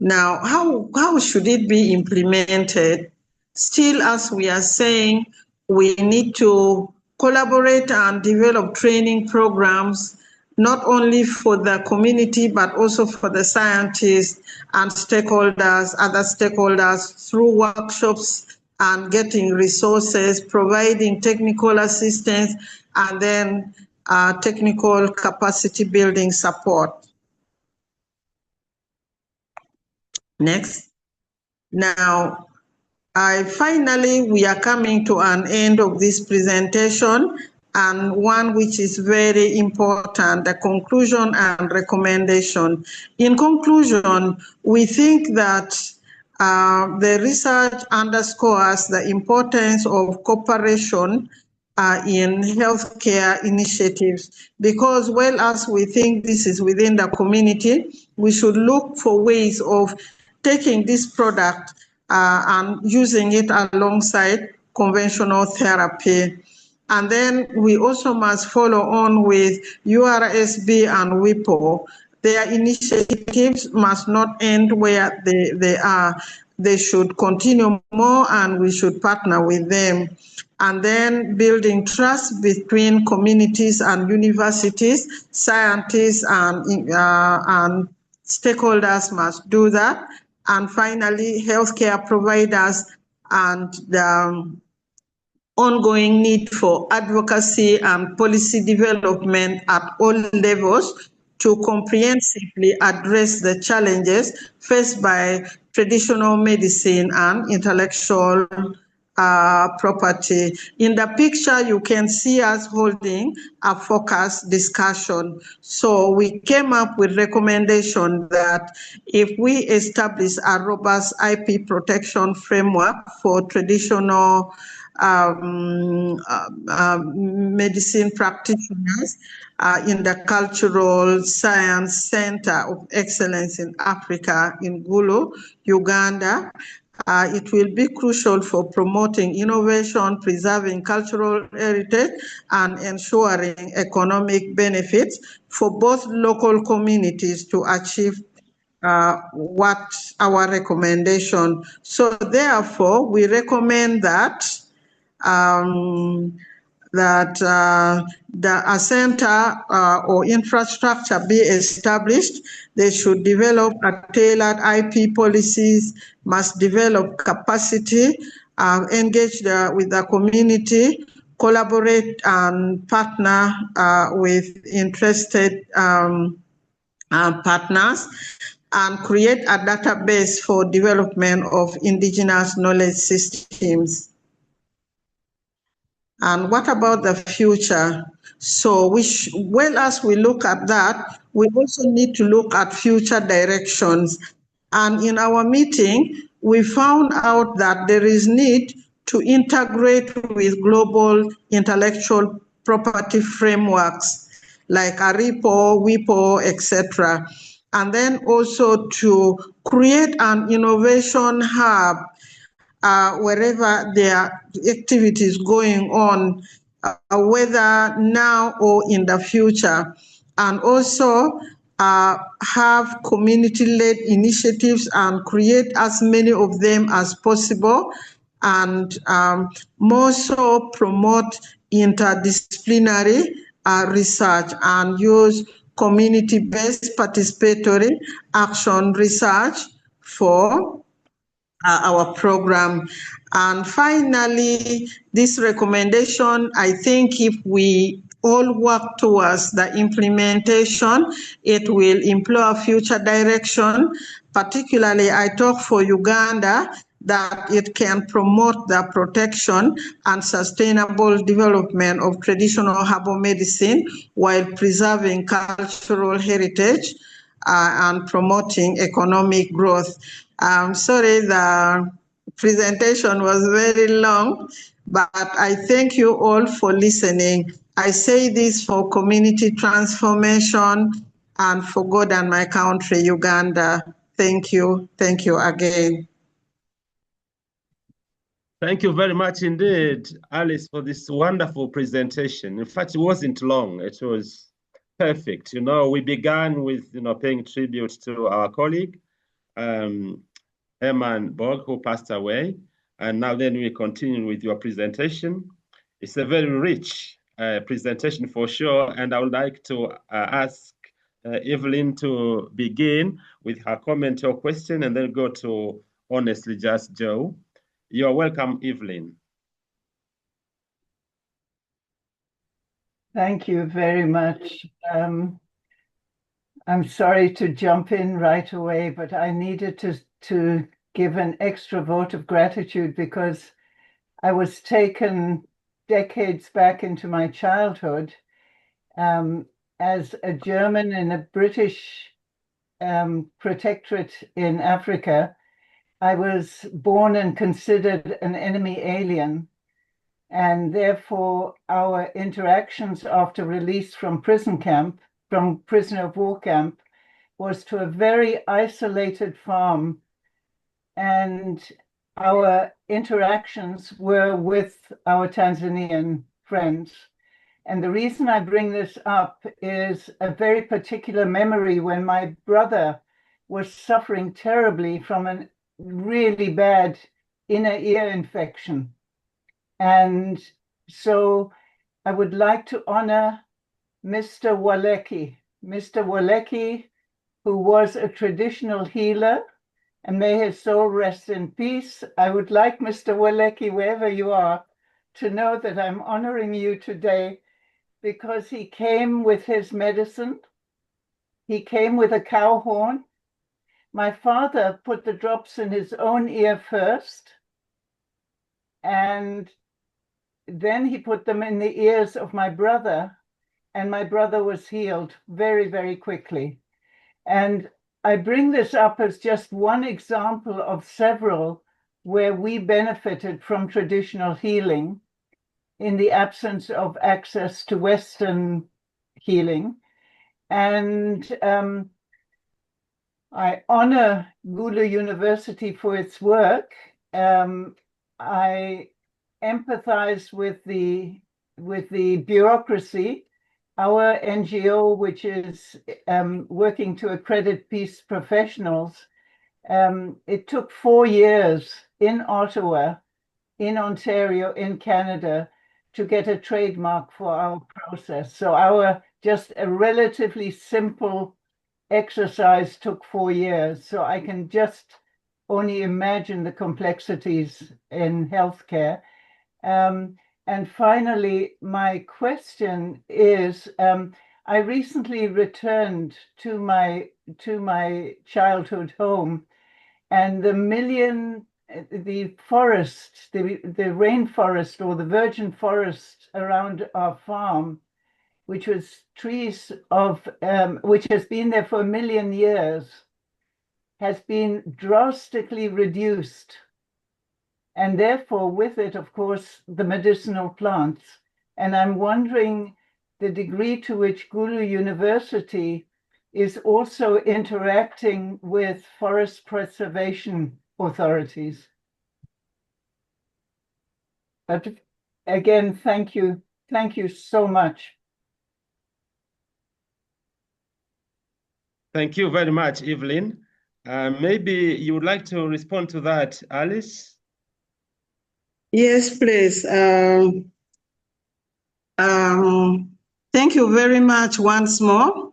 Now, how should it be implemented? Still, as we are saying, we need to collaborate and develop training programs, not only for the community, but also for the scientists and stakeholders, other stakeholders, through workshops and getting resources, providing technical assistance, and then technical capacity building support. Next. Now, finally, we are coming to an end of this presentation, and one which is very important, the conclusion and recommendation. In conclusion, we think that the research underscores the importance of cooperation in healthcare initiatives, because well as we think this is within the community, we should look for ways of taking this product and using it alongside conventional therapy. And then we also must follow on with URSB and WIPO. Their initiatives must not end where they are. They should continue more, and we should partner with them. And then building trust between communities and universities, scientists and stakeholders must do that. And finally, healthcare providers and the ongoing need for advocacy and policy development at all levels to comprehensively address the challenges faced by traditional medicine and intellectual property. In the picture, you can see us holding a focused discussion. So we came up with recommendation that if we establish a robust IP protection framework for traditional medicine practitioners in the Cultural Science Center of Excellence in Africa in Gulu, Uganda, it will be crucial for promoting innovation, preserving cultural heritage, and ensuring economic benefits for both local communities to achieve what our recommendation. So therefore, we recommend that a center or infrastructure be established. They should develop a tailored IP policies, must develop capacity, engage with the community, collaborate and partner with interested partners, and create a database for development of indigenous knowledge systems. And what about the future? So well as we look at that, we also need to look at future directions. And in our meeting, we found out that there is need to integrate with global intellectual property frameworks like ARIPO, WIPO, etc. And then also to create an innovation hub wherever there are activities going on, whether now or in the future, and also have community-led initiatives and create as many of them as possible, and more so promote interdisciplinary research and use community-based participatory action research for our program. And finally, this recommendation, I think if we all work towards the implementation, it will employ a future direction. Particularly, I talk for Uganda, that it can promote the protection and sustainable development of traditional herbal medicine while preserving cultural heritage and promoting economic growth. I'm sorry the presentation was very long, but I thank you all for listening. I say this for community transformation and for God and my country, Uganda. Thank you. Thank you again. Thank you very much indeed, Alice, for this wonderful presentation. In fact, it wasn't long. It was perfect. You know, we began with, paying tribute to our colleague, Hermann Borg, who passed away. And now then we continue with your presentation. It's a very rich presentation for sure. And I would like to ask Evelyn to begin with her comment or question and then go to Honestly Just Joe. You're welcome, Evelyn. Thank you very much. I'm sorry to jump in right away, but I needed to give an extra vote of gratitude because I was taken decades back into my childhood as a German in a British protectorate in Africa. I was born and considered an enemy alien, and therefore our interactions after release from prisoner of war camp, was to a very isolated farm, and our interactions were with our Tanzanian friends. And the reason I bring this up is a very particular memory when my brother was suffering terribly from a really bad inner ear infection. And so I would like to honor Mr. Waleki. Mr. Waleki, who was a traditional healer, and may his soul rest in peace. I would like Mr. Waleki, wherever you are, to know that I'm honoring you today because he came with his medicine. He came with a cow horn. My father put the drops in his own ear first, and then he put them in the ears of my brother, and my brother was healed very, very quickly. And I bring this up as just one example of several where we benefited from traditional healing in the absence of access to Western healing. And I honor Gulu University for its work. I empathize with the bureaucracy. Our NGO, which is working to accredit peace professionals, it took 4 years in Ottawa, in Ontario, in Canada, to get a trademark for our process. So our just a relatively simple exercise took 4 years. So I can just only imagine the complexities in healthcare. And finally, my question is, I recently returned to my childhood home, and the forest, the rainforest or the virgin forest around our farm which was trees of, which has been there for 1 million years, has been drastically reduced. And therefore, with it, of course, the medicinal plants. And I'm wondering the degree to which Gulu University is also interacting with forest preservation authorities. But again, thank you. Thank you so much. Thank you very much, Evelyn. Maybe you would like to respond to that, Alice? Yes, please. Thank you very much once more.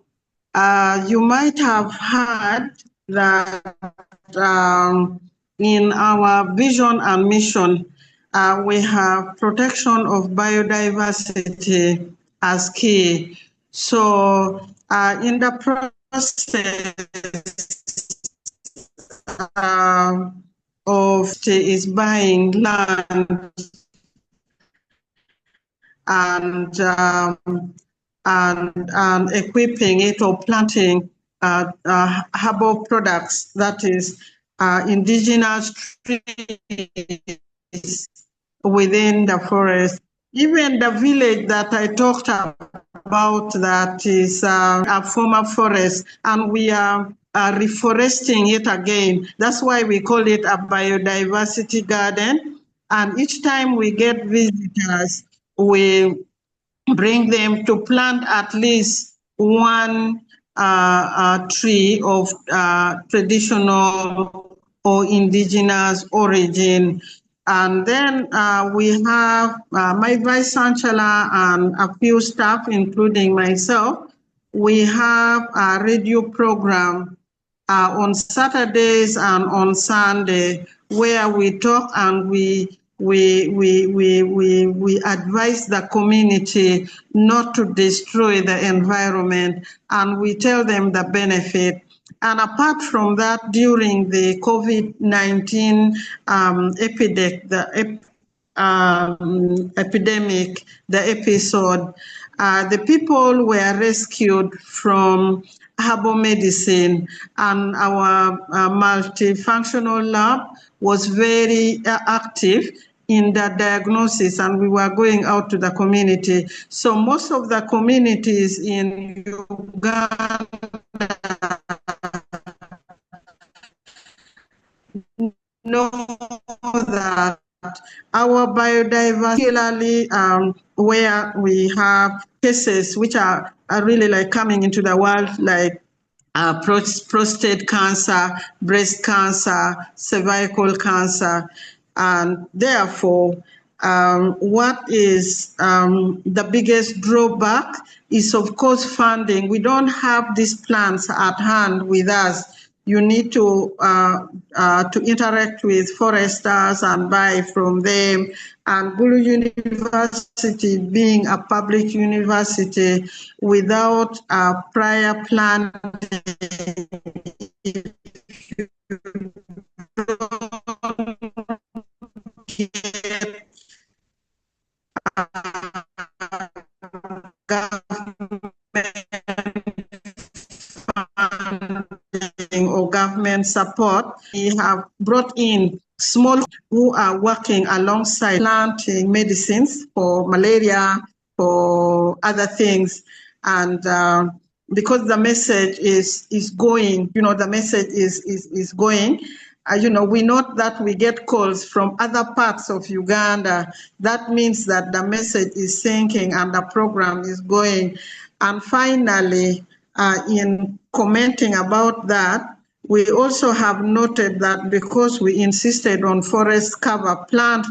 You might have heard that in our vision and mission, we have protection of biodiversity as key. So in the process of is buying land and equipping it or planting herbal products, that is indigenous trees within the forest. Even the village that I talked about, that is a former forest, and we are reforesting it again. That's why we call it a biodiversity garden. And each time we get visitors, we bring them to plant at least one tree of traditional or indigenous origin. And then we have my vice chancellor and a few staff, including myself. We have a radio program on Saturdays and on Sunday where we talk and we advise the community not to destroy the environment, and we tell them the benefit. And apart from that, during the COVID-19 epidemic, the episode, the people were rescued from herbal medicine, and our multifunctional lab was very active in the diagnosis, and we were going out to the community. So most of the communities in Uganda know that our biodiversity, where we have cases which are really like coming into the world, like prostate cancer, breast cancer, cervical cancer, and therefore, what is the biggest drawback is, of course, funding. We don't have these plans at hand with us. You need to interact with foresters and buy from them. And Gulu University, being a public university, without prior planning, or government support, we have brought in small who are working alongside planting medicines for malaria, for other things. And because the message is going, the message is going, we note that we get calls from other parts of Uganda. That means that the message is sinking and the program is going. And finally, in commenting about that, we also have noted that because we insisted on forest cover, plant,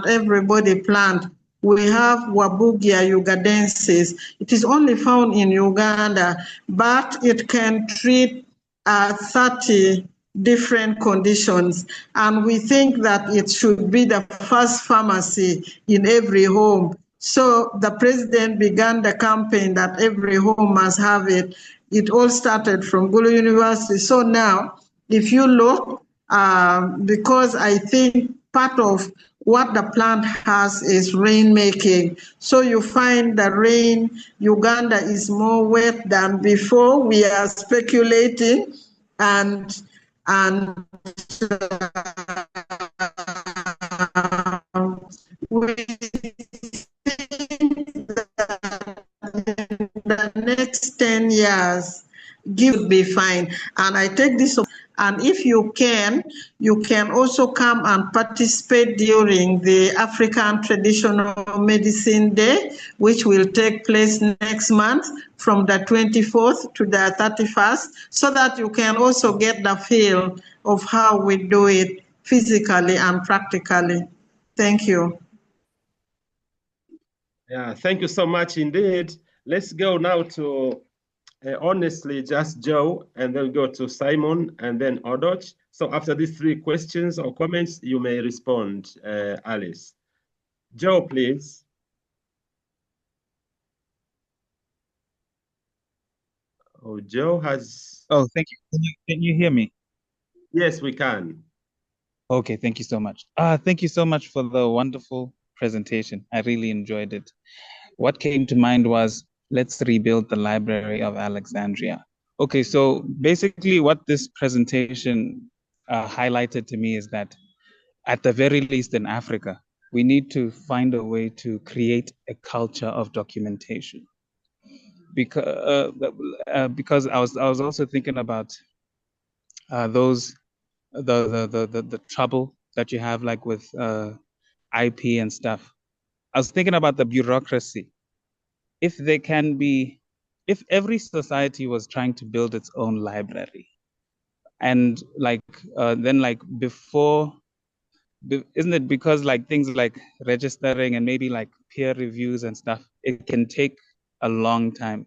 everybody plant, we have Wabugia ugandensis. It is only found in Uganda, but it can treat 30 different conditions. And we think that it should be the first pharmacy in every home. So the president began the campaign that every home must have it. It all started from Gulu University. So now, if you look, because I think part of what the plant has is rainmaking. So you find the rain, Uganda is more wet than before. We are speculating and we the next 10 years, give be fine. And I take this, and if you can also come and participate during the African Traditional Medicine Day, which will take place next month from the 24th to the 31st, so that you can also get the feel of how we do it physically and practically. Thank you. Yeah, thank you so much indeed. Let's go now to honestly just Joe, and then go to Simon and then Odoch. So after these three questions or comments, you may respond, Alice. Joe, please. Oh, Joe has... Oh, thank you. Can you hear me? Yes, we can. Okay, thank you so much. Thank you so much for the wonderful presentation. I really enjoyed it. What came to mind was, let's rebuild the Library of Alexandria. Okay, so basically what this presentation highlighted to me is that at the very least in Africa, we need to find a way to create a culture of documentation. Because I was also thinking about the trouble that you have like with IP and stuff. I was thinking about the bureaucracy. If every society was trying to build its own library, and then before, isn't it because like things like registering and maybe like peer reviews and stuff, it can take a long time.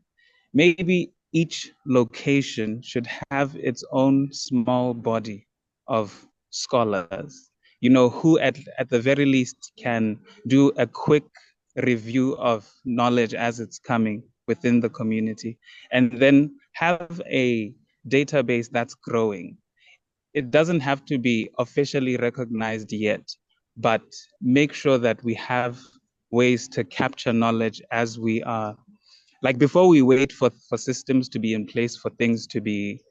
Maybe each location should have its own small body of scholars, who at the very least can do a quick review of knowledge as it's coming within the community, and then have a database that's growing. It doesn't have to be officially recognized yet, but make sure that we have ways to capture knowledge as we are. Like before we wait for systems to be in place, for things to be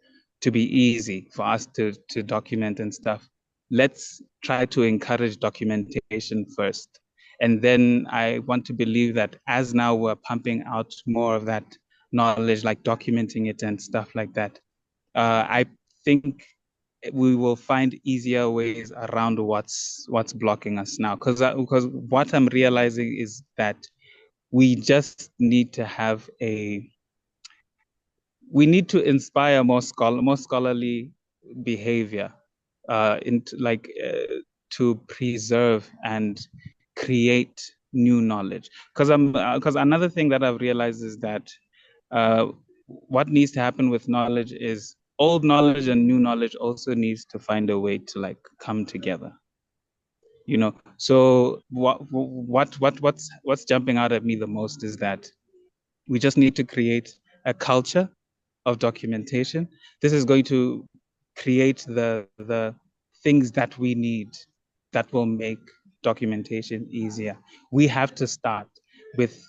easy for us to document and stuff, let's try to encourage documentation first. And then I want to believe that as now we're pumping out more of that knowledge, like documenting it and stuff like that, I think we will find easier ways around what's blocking us now. Because what I'm realizing is that we just need to have we need to inspire more scholarly behavior to preserve and create new knowledge. Because another thing that I've realized is that what needs to happen with knowledge is old knowledge and new knowledge also needs to find a way to like come together. So what's jumping out at me the most is that we just need to create a culture of documentation. This is going to create the things that we need that will make documentation easier. We have to start with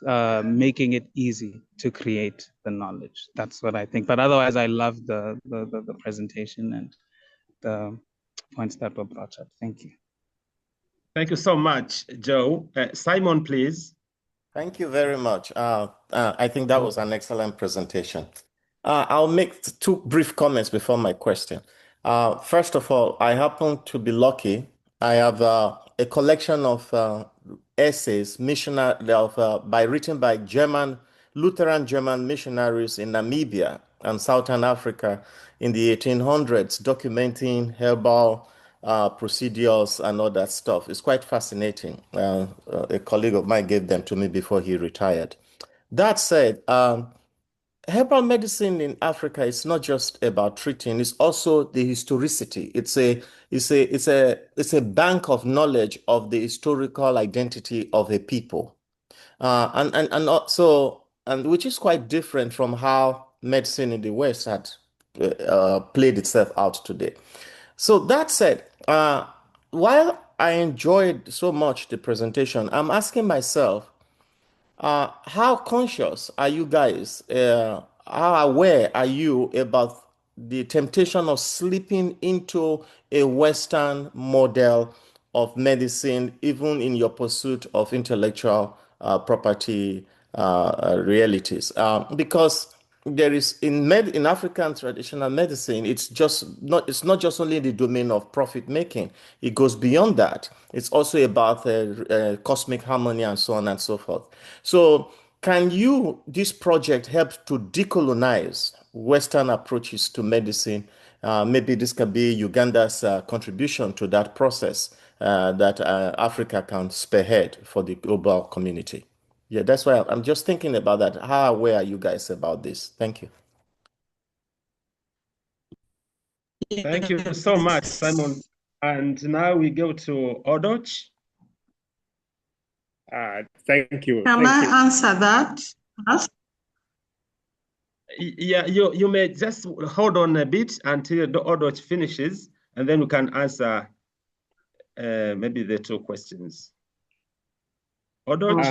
making it easy to create the knowledge. That's what I think. But otherwise, I love the presentation and the points that were brought up. Thank you. Two so much, Joe. Simon, please. Thank you very much. I think that was an excellent presentation. I'll make two brief comments before my question. First of all, I happen to be lucky. I have a collection of essays written by Lutheran German missionaries in Namibia and Southern Africa in the 1800s, documenting herbal procedures and all that stuff. It's quite fascinating. A colleague of mine gave them to me before he retired. That said, herbal medicine in Africa is not just about treating; it's also the historicity. It's a bank of knowledge of the historical identity of a people, and which is quite different from how medicine in the West had played itself out today. So that said, while I enjoyed so much the presentation. I'm asking myself, how conscious are you guys? How aware are you about the temptation of slipping into a Western model of medicine, even in your pursuit of intellectual property realities? Because there is in African traditional medicine, it's not just only the domain of profit making. It goes beyond that. It's also about cosmic harmony and so on and so forth. So can this project help to decolonize Western approaches to medicine? Maybe this can be Uganda's contribution to that process that Africa can spearhead for the global community. Yeah, that's why I'm just thinking about that. How aware are you guys about this? Thank you. Thank you so much, Simon. And now we go to Odoch. Thank you. Can I answer that? Yeah, you may just hold on a bit until the Odoch finishes, and then we can answer maybe the two questions. Odoch?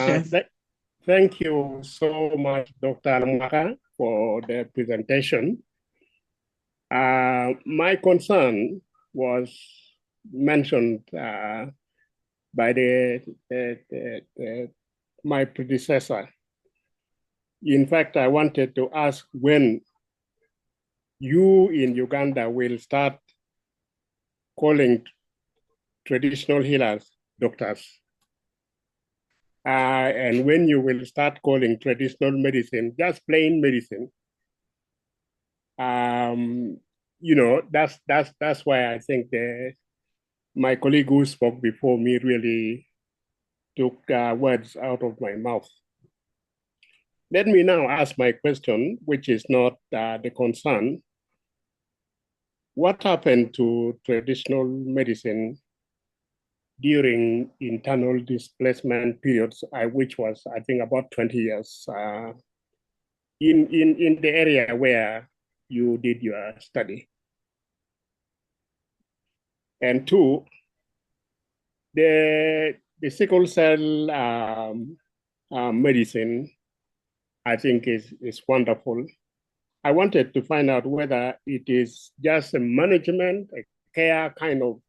Thank you so much, Dr. Lamwaka, for the presentation. My concern was mentioned by my predecessor. In fact, I wanted to ask when you in Uganda will start calling traditional healers doctors, and when you will start calling traditional medicine just plain medicine. That's why I think my colleague who spoke before me really took words out of my mouth. Let me now ask my question, which is not the concern. What happened to traditional medicine during internal displacement periods, which was, I think, about 20 years in the area where you did your study? And two, the sickle cell medicine, I think, is wonderful. I wanted to find out whether it is just a management, a care kind of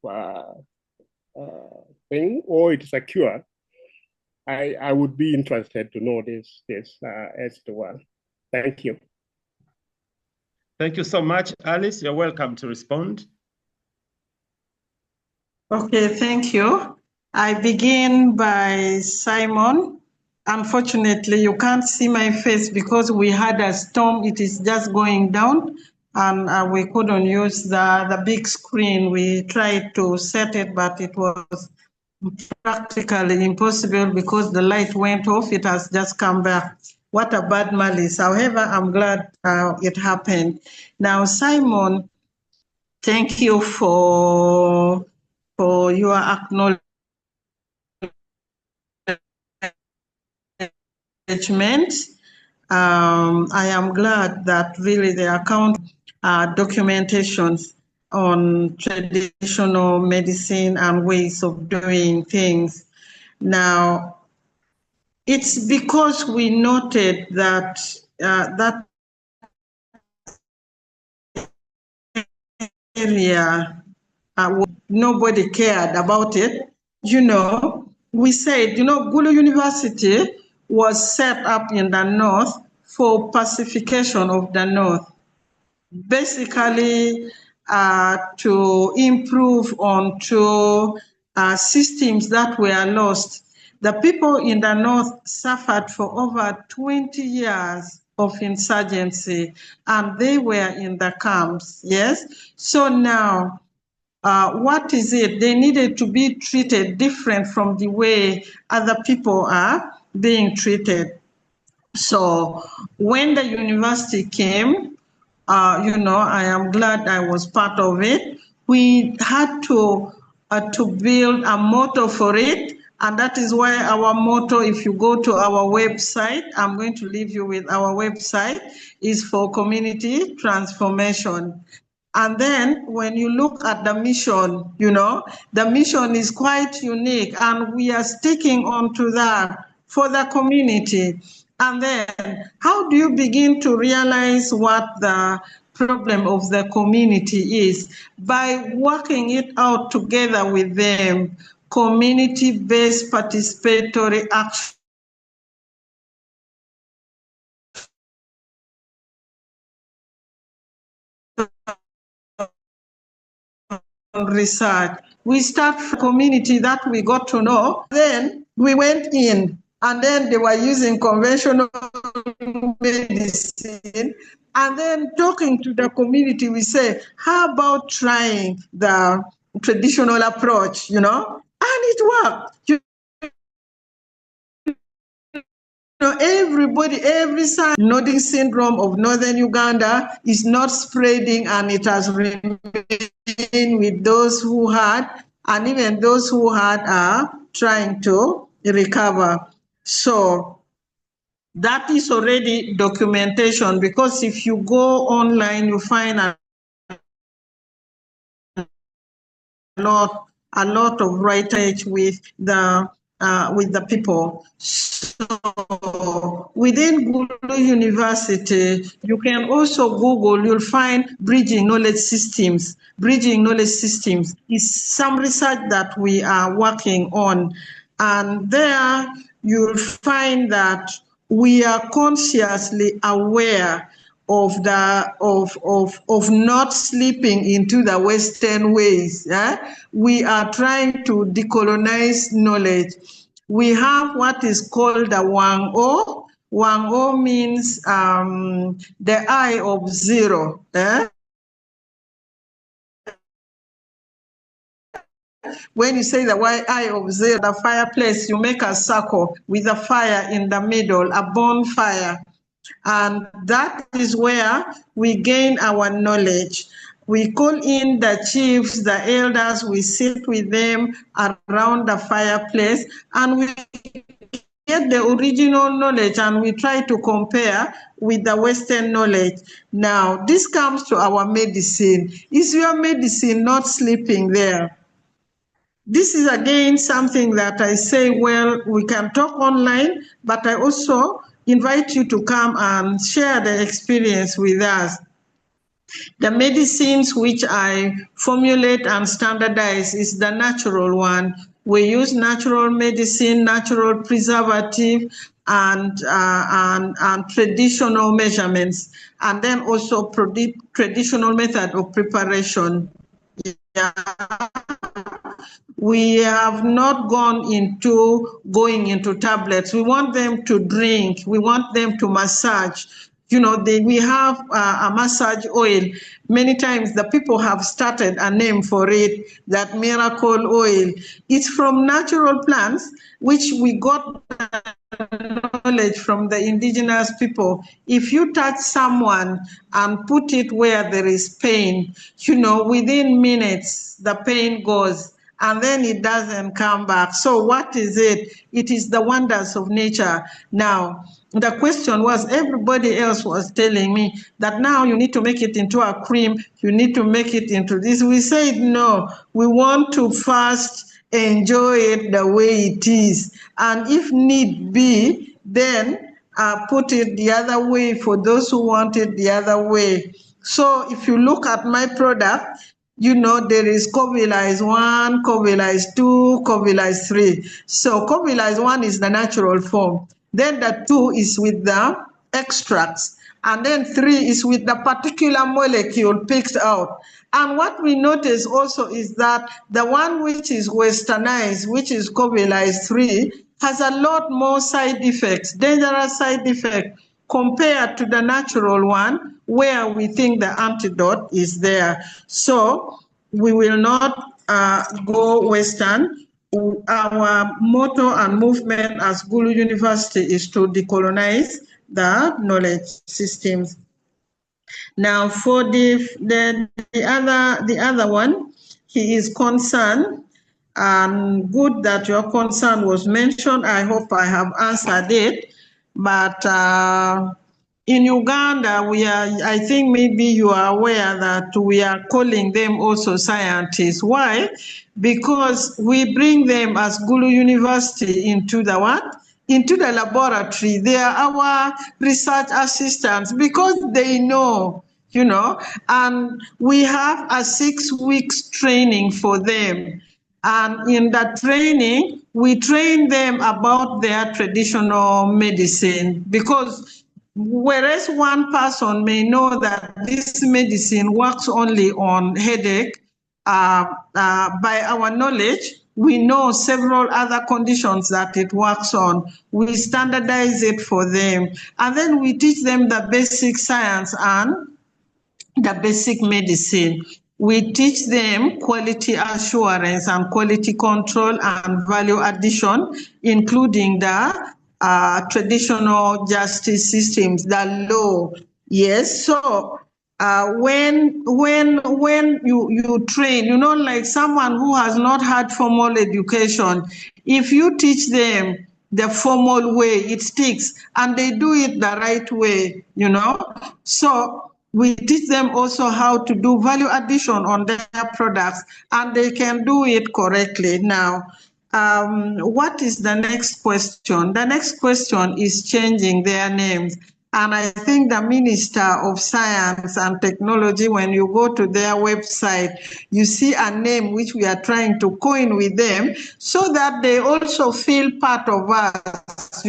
thing, or it's a cure. I would be interested to know this as well. Thank you. Thank you so much, Alice. You're welcome to respond. Okay, thank you. I begin by Simon. Unfortunately, you can't see my face because we had a storm. It is just going down, and we couldn't use the big screen. We tried to set it, but it was practically impossible because the light went off. It has just come back. What a bad malice. However, I'm glad it happened. Now, Simon, thank you for your acknowledgement. I am glad that really the account documentations on traditional medicine and ways of doing things. Now, it's because we noted that that area, nobody cared about it. We said, Gulu University was set up in the north for pacification of the north, basically to improve on systems that were lost. The people in the north suffered for over 20 years of insurgency, and they were in the camps, yes? So now, what is it? They needed to be treated different from the way other people are being treated. So when the university came, I am glad I was part of it. We had to build a motto for it. And that is why our motto, if you go to our website, I'm going to leave you with our website, is for community transformation. And then when you look at the mission, you know, the mission is quite unique, and we are sticking on to that for the community. And then how do you begin to realize what the problem of the community is? By working it out together with them, community-based participatory action. Research. We start from community that we got to know. Then we went in, and then they were using conventional medicine. And then talking to the community, we say, how about trying the traditional approach, you know? And it worked. You know, everybody, every sign, nodding syndrome of northern Uganda is not spreading, and it has remained with those who had, and even those who had are trying to recover. So that is already documentation, because if you go online, you find a lot of writers with the people. So within Gulu University, you can also Google, you'll find bridging knowledge systems. Bridging knowledge systems is some research that we are working on. And there you'll find that we are consciously aware of not slipping into the Western ways. We are trying to decolonize knowledge. We have what is called the Wang-O. Wang-O means the eye of zero. When you say the eye of zero, the fireplace, you make a circle with a fire in the middle, a bonfire. And that is where we gain our knowledge. We call in the chiefs, the elders, we sit with them around the fireplace, and we get the original knowledge, and we try to compare with the Western knowledge. Now, this comes to our medicine. Is your medicine not sleeping there? This is again something that I say, well, we can talk online, but I also invite you to come and share the experience with us. The medicines which I formulate and standardize is the natural one. We use natural medicine, natural preservative, and traditional measurements, and then also traditional method of preparation. Yeah. We have not gone into going into tablets. We want them to drink. We want them to massage. You know, we have a massage oil. Many times the people have started a name for it, that miracle oil. It's from natural plants, which we got knowledge from the indigenous people. If you touch someone and put it where there is pain, you know, within minutes, the pain goes, and then it doesn't come back. So what is it? It is the wonders of nature. Now, the question was, everybody else was telling me that now you need to make it into a cream, you need to make it into this. We said, no, we want to first enjoy it the way it is. And if need be, then put it the other way for those who want it the other way. So if you look at my product, you know, there is Covilize 1, Covilize 2, Covilize 3. So Covilize 1 is the natural form. Then the 2 is with the extracts. And then 3 is with the particular molecule picked out. And what we notice also is that the one which is westernized, which is Covilize 3, has a lot more side effects, dangerous side effects, compared to the natural one, where we think the antidote is there. So we will not go Western. Our motto and movement as Gulu University is to decolonize the knowledge systems. Now, for the other one, he is concerned, and good that your concern was mentioned. I hope I have answered it. But in Uganda, I think maybe you are aware that we are calling them also scientists. Why? Because we bring them as Gulu University into the what? Into the laboratory. They are our research assistants because they know, and we have a 6 weeks training for them. And in that training, we train them about their traditional medicine because whereas one person may know that this medicine works only on headache, by our knowledge, we know several other conditions that it works on. We standardize it for them. And then we teach them the basic science and the basic medicine. We teach them quality assurance and quality control and value addition, including the traditional justice systems, the law. Yes, so when you train, like someone who has not had formal education, if you teach them the formal way, it sticks, and they do it the right way, So we teach them also how to do value addition on their products, and they can do it correctly. Now, what is the next question? The next question is changing their names. And I think the Minister of Science and Technology, when you go to their website, you see a name which we are trying to coin with them so that they also feel part of us,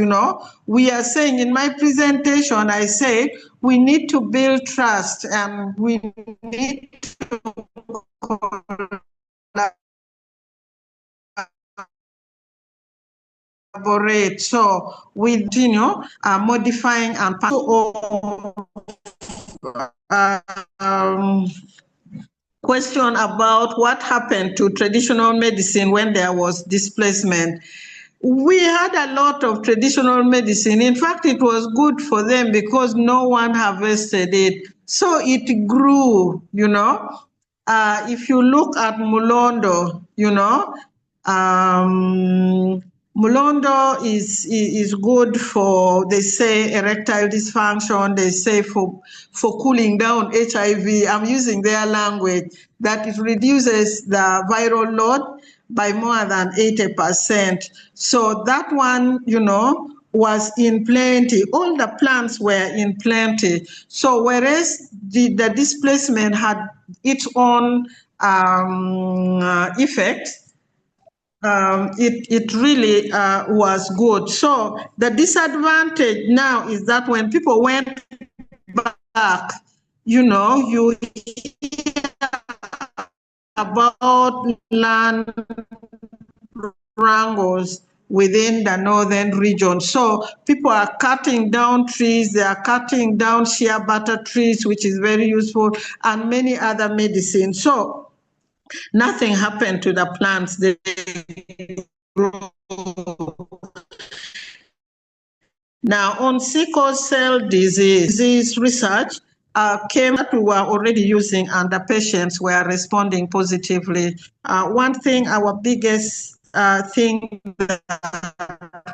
We are saying, in my presentation, I say, we need to build trust and we need to collaborate. So we continue modifying and question about what happened to traditional medicine when there was displacement. We had a lot of traditional medicine. In fact, it was good for them because no one harvested it. So it grew, If you look at Mulondo, Mulondo is good for, they say, erectile dysfunction, they say for cooling down HIV. I'm using their language, that it reduces the viral load by more than 80%. So that one, was in plenty. All the plants were in plenty. So whereas the displacement had its own effects, it really was good. So the disadvantage now is that when people went back, you hear about land wrangles within the northern region. So people are cutting down trees, they are cutting down shea butter trees, which is very useful, and many other medicines. So nothing happened to the plants. They grow. Now, on sickle cell disease research came that we were already using, and the patients were responding positively. One thing, our biggest thing that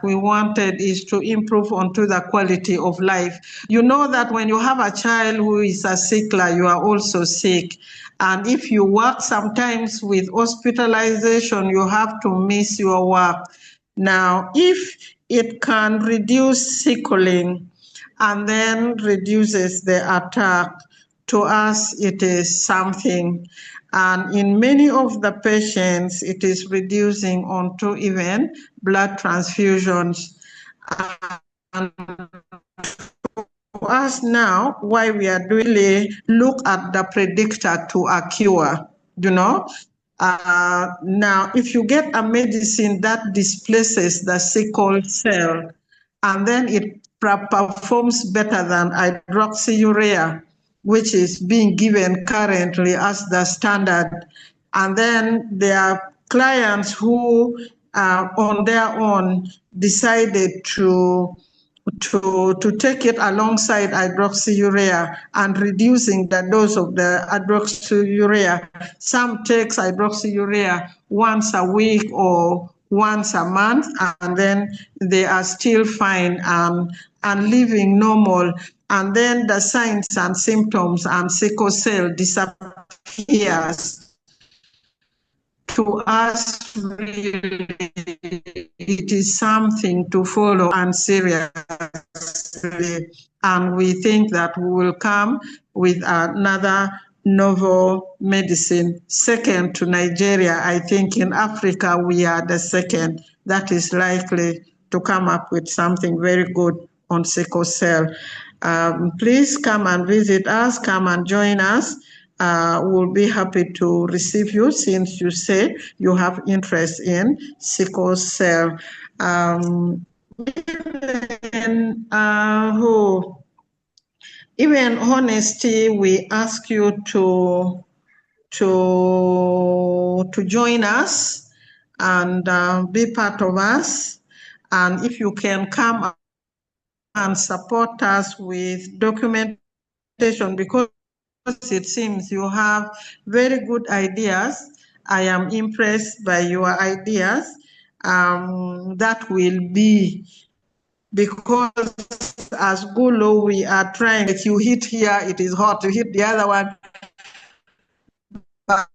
we wanted is to improve onto the quality of life. You know that when you have a child who is a sickler, you are also sick. And if you work sometimes with hospitalization, you have to miss your work. Now, if it can reduce sickling and then reduces the attack, to us it is something. And in many of the patients, it is reducing onto even blood transfusions. And for us now, why we are doing, look at the predictor to a cure, Now, if you get a medicine that displaces the sickle cell, and then it performs better than hydroxyurea, which is being given currently as the standard. And then there are clients who, on their own, decided to take it alongside hydroxyurea and reducing the dose of the hydroxyurea. Some takes hydroxyurea once a week or once a month, and then they are still fine and living normal. And then the signs and symptoms and sickle cell disappears. To us, really, it is something to follow and seriously. And we think that we will come with another novel medicine, second to Nigeria. I think in Africa, we are the second that is likely to come up with something very good on sickle cell. Please come and visit us, come and join us. We'll be happy to receive you since you say you have interest in sickle cell. Even honesty, we ask you to join us and be part of us. And if you can come and support us with documentation, because it seems you have very good ideas. I am impressed by your ideas. That will be, because as Gulu, we are trying, if you hit here, it is hot, you hit the other one. But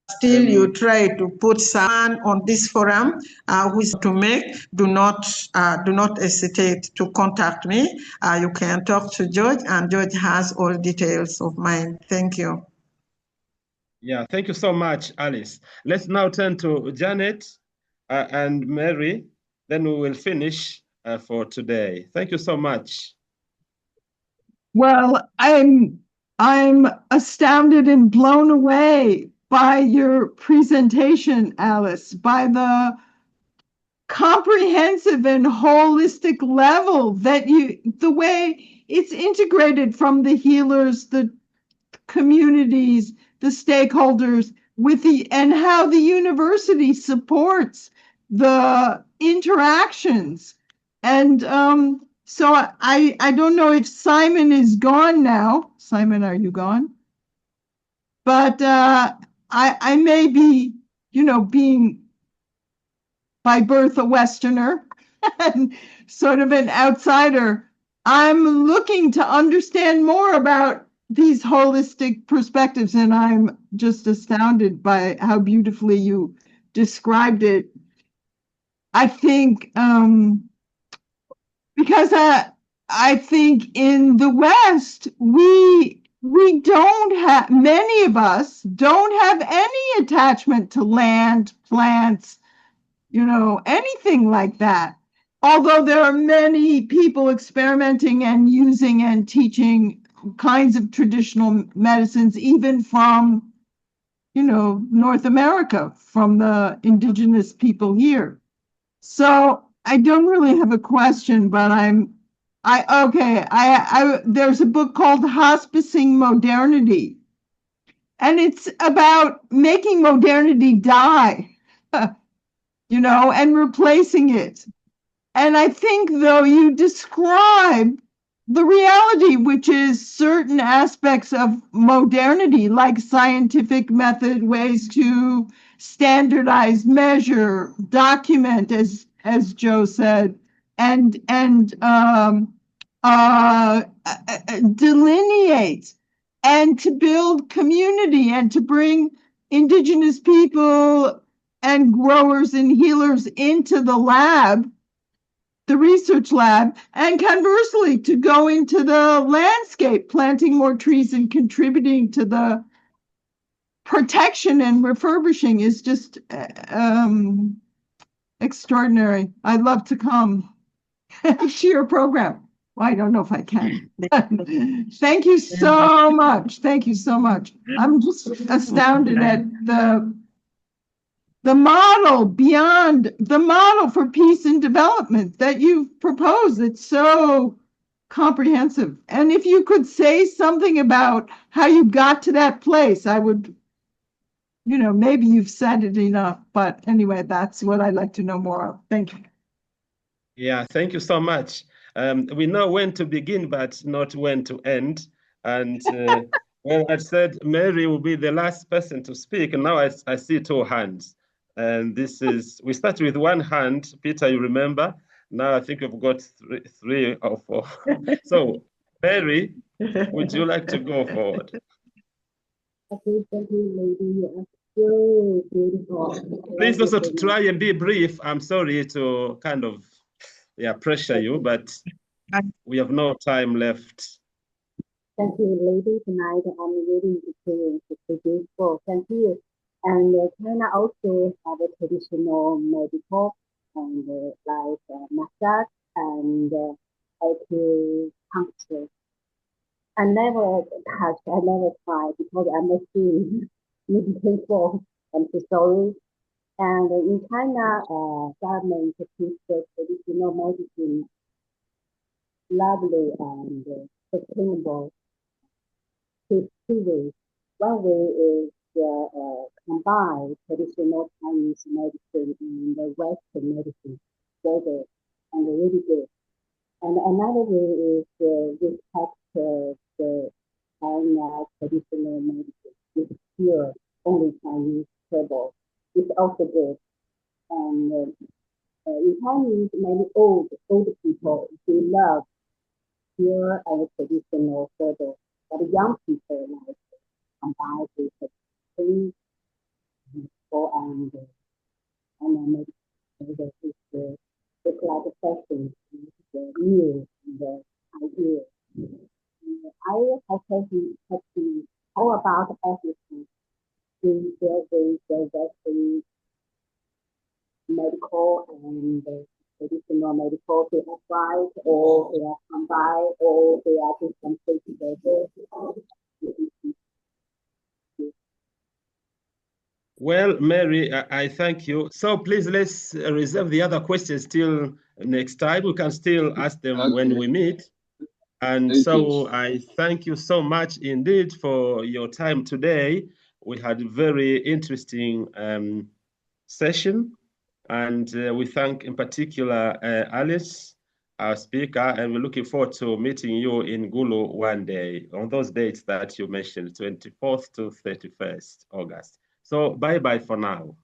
still you try to put someone on this forum who is to make, do not hesitate to contact me. You can talk to George, and George has all details of mine. Thank you. Yeah, thank you so much, Alice. Let's now turn to Janet and Mary, then we will finish for today. Thank you so much. Well, I'm astounded and blown away by your presentation, Alice, by the comprehensive and holistic level that the way it's integrated from the healers, the communities, the stakeholders, and how the university supports the interactions. And so I don't know if Simon is gone now. Simon, are you gone? But I may be, being by birth a Westerner and sort of an outsider. I'm looking to understand more about these holistic perspectives, and I'm just astounded by how beautifully you described it. I think because I think in the West, we don't have, many of us don't have any attachment to land, plants, anything like that. Although there are many people experimenting and using and teaching kinds of traditional medicines, even from, North America, from the indigenous people here. So I don't really have a question, but there's a book called Hospicing Modernity, and it's about making modernity die, and replacing it. And I think, though, you describe the reality, which is certain aspects of modernity, like scientific method, ways to standardize, measure, document, as Joe said, and delineate, and to build community, and to bring indigenous people and growers and healers into the lab, the research lab, and conversely to go into the landscape, planting more trees and contributing to the protection and refurbishing is just extraordinary. I'd love to come to your program. Well, I don't know if I can. Thank you so much. Thank you so much. I'm just astounded at the model beyond the model for peace and development that you've proposed. It's so comprehensive. And if you could say something about how you got to that place, I would, maybe you've said it enough, but anyway, that's what I'd like to know more of. Thank you. Yeah, thank you so much. We know when to begin, but not when to end. And Well, I said Mary will be the last person to speak, and now I see two hands. And this is, we start with one hand, Peter, you remember? Now I think we've got three or four. So, Mary, would you like to go forward? Okay, thank you, lady. So beautiful. Please also to try and be brief. I'm sorry to kind of pressure you, but we have no time left. Thank you, lady. Tonight I'm really experienced. It's beautiful. Thank you. And China also have a traditional medical and like massage and acupuncture. I never touch, I never try because I'm a student. Medical. I'm so sorry. And in China, government teach the traditional medicine lovely and sustainable to two ways. One way is combine traditional Chinese medicine and the Western medicine together and really good. And another way is respect the China traditional medicine with pure only Chinese herbal. It's also good. And in Chinese, many old people, they love pure and traditional herbal. But young people like combine with things and it's like a fashion, the new and the idea. I have to how about everything in the Western medical and traditional medical they apply or they are combined or they are just something together. Well, Mary, I thank you. So please let's reserve the other questions till next time. We can still ask them when we meet. And I thank you so much indeed for your time today. We had a very interesting session. And we thank in particular Alice, our speaker, and we're looking forward to meeting you in Gulu one day on those dates that you mentioned, 24th to 31st August. So bye-bye for now.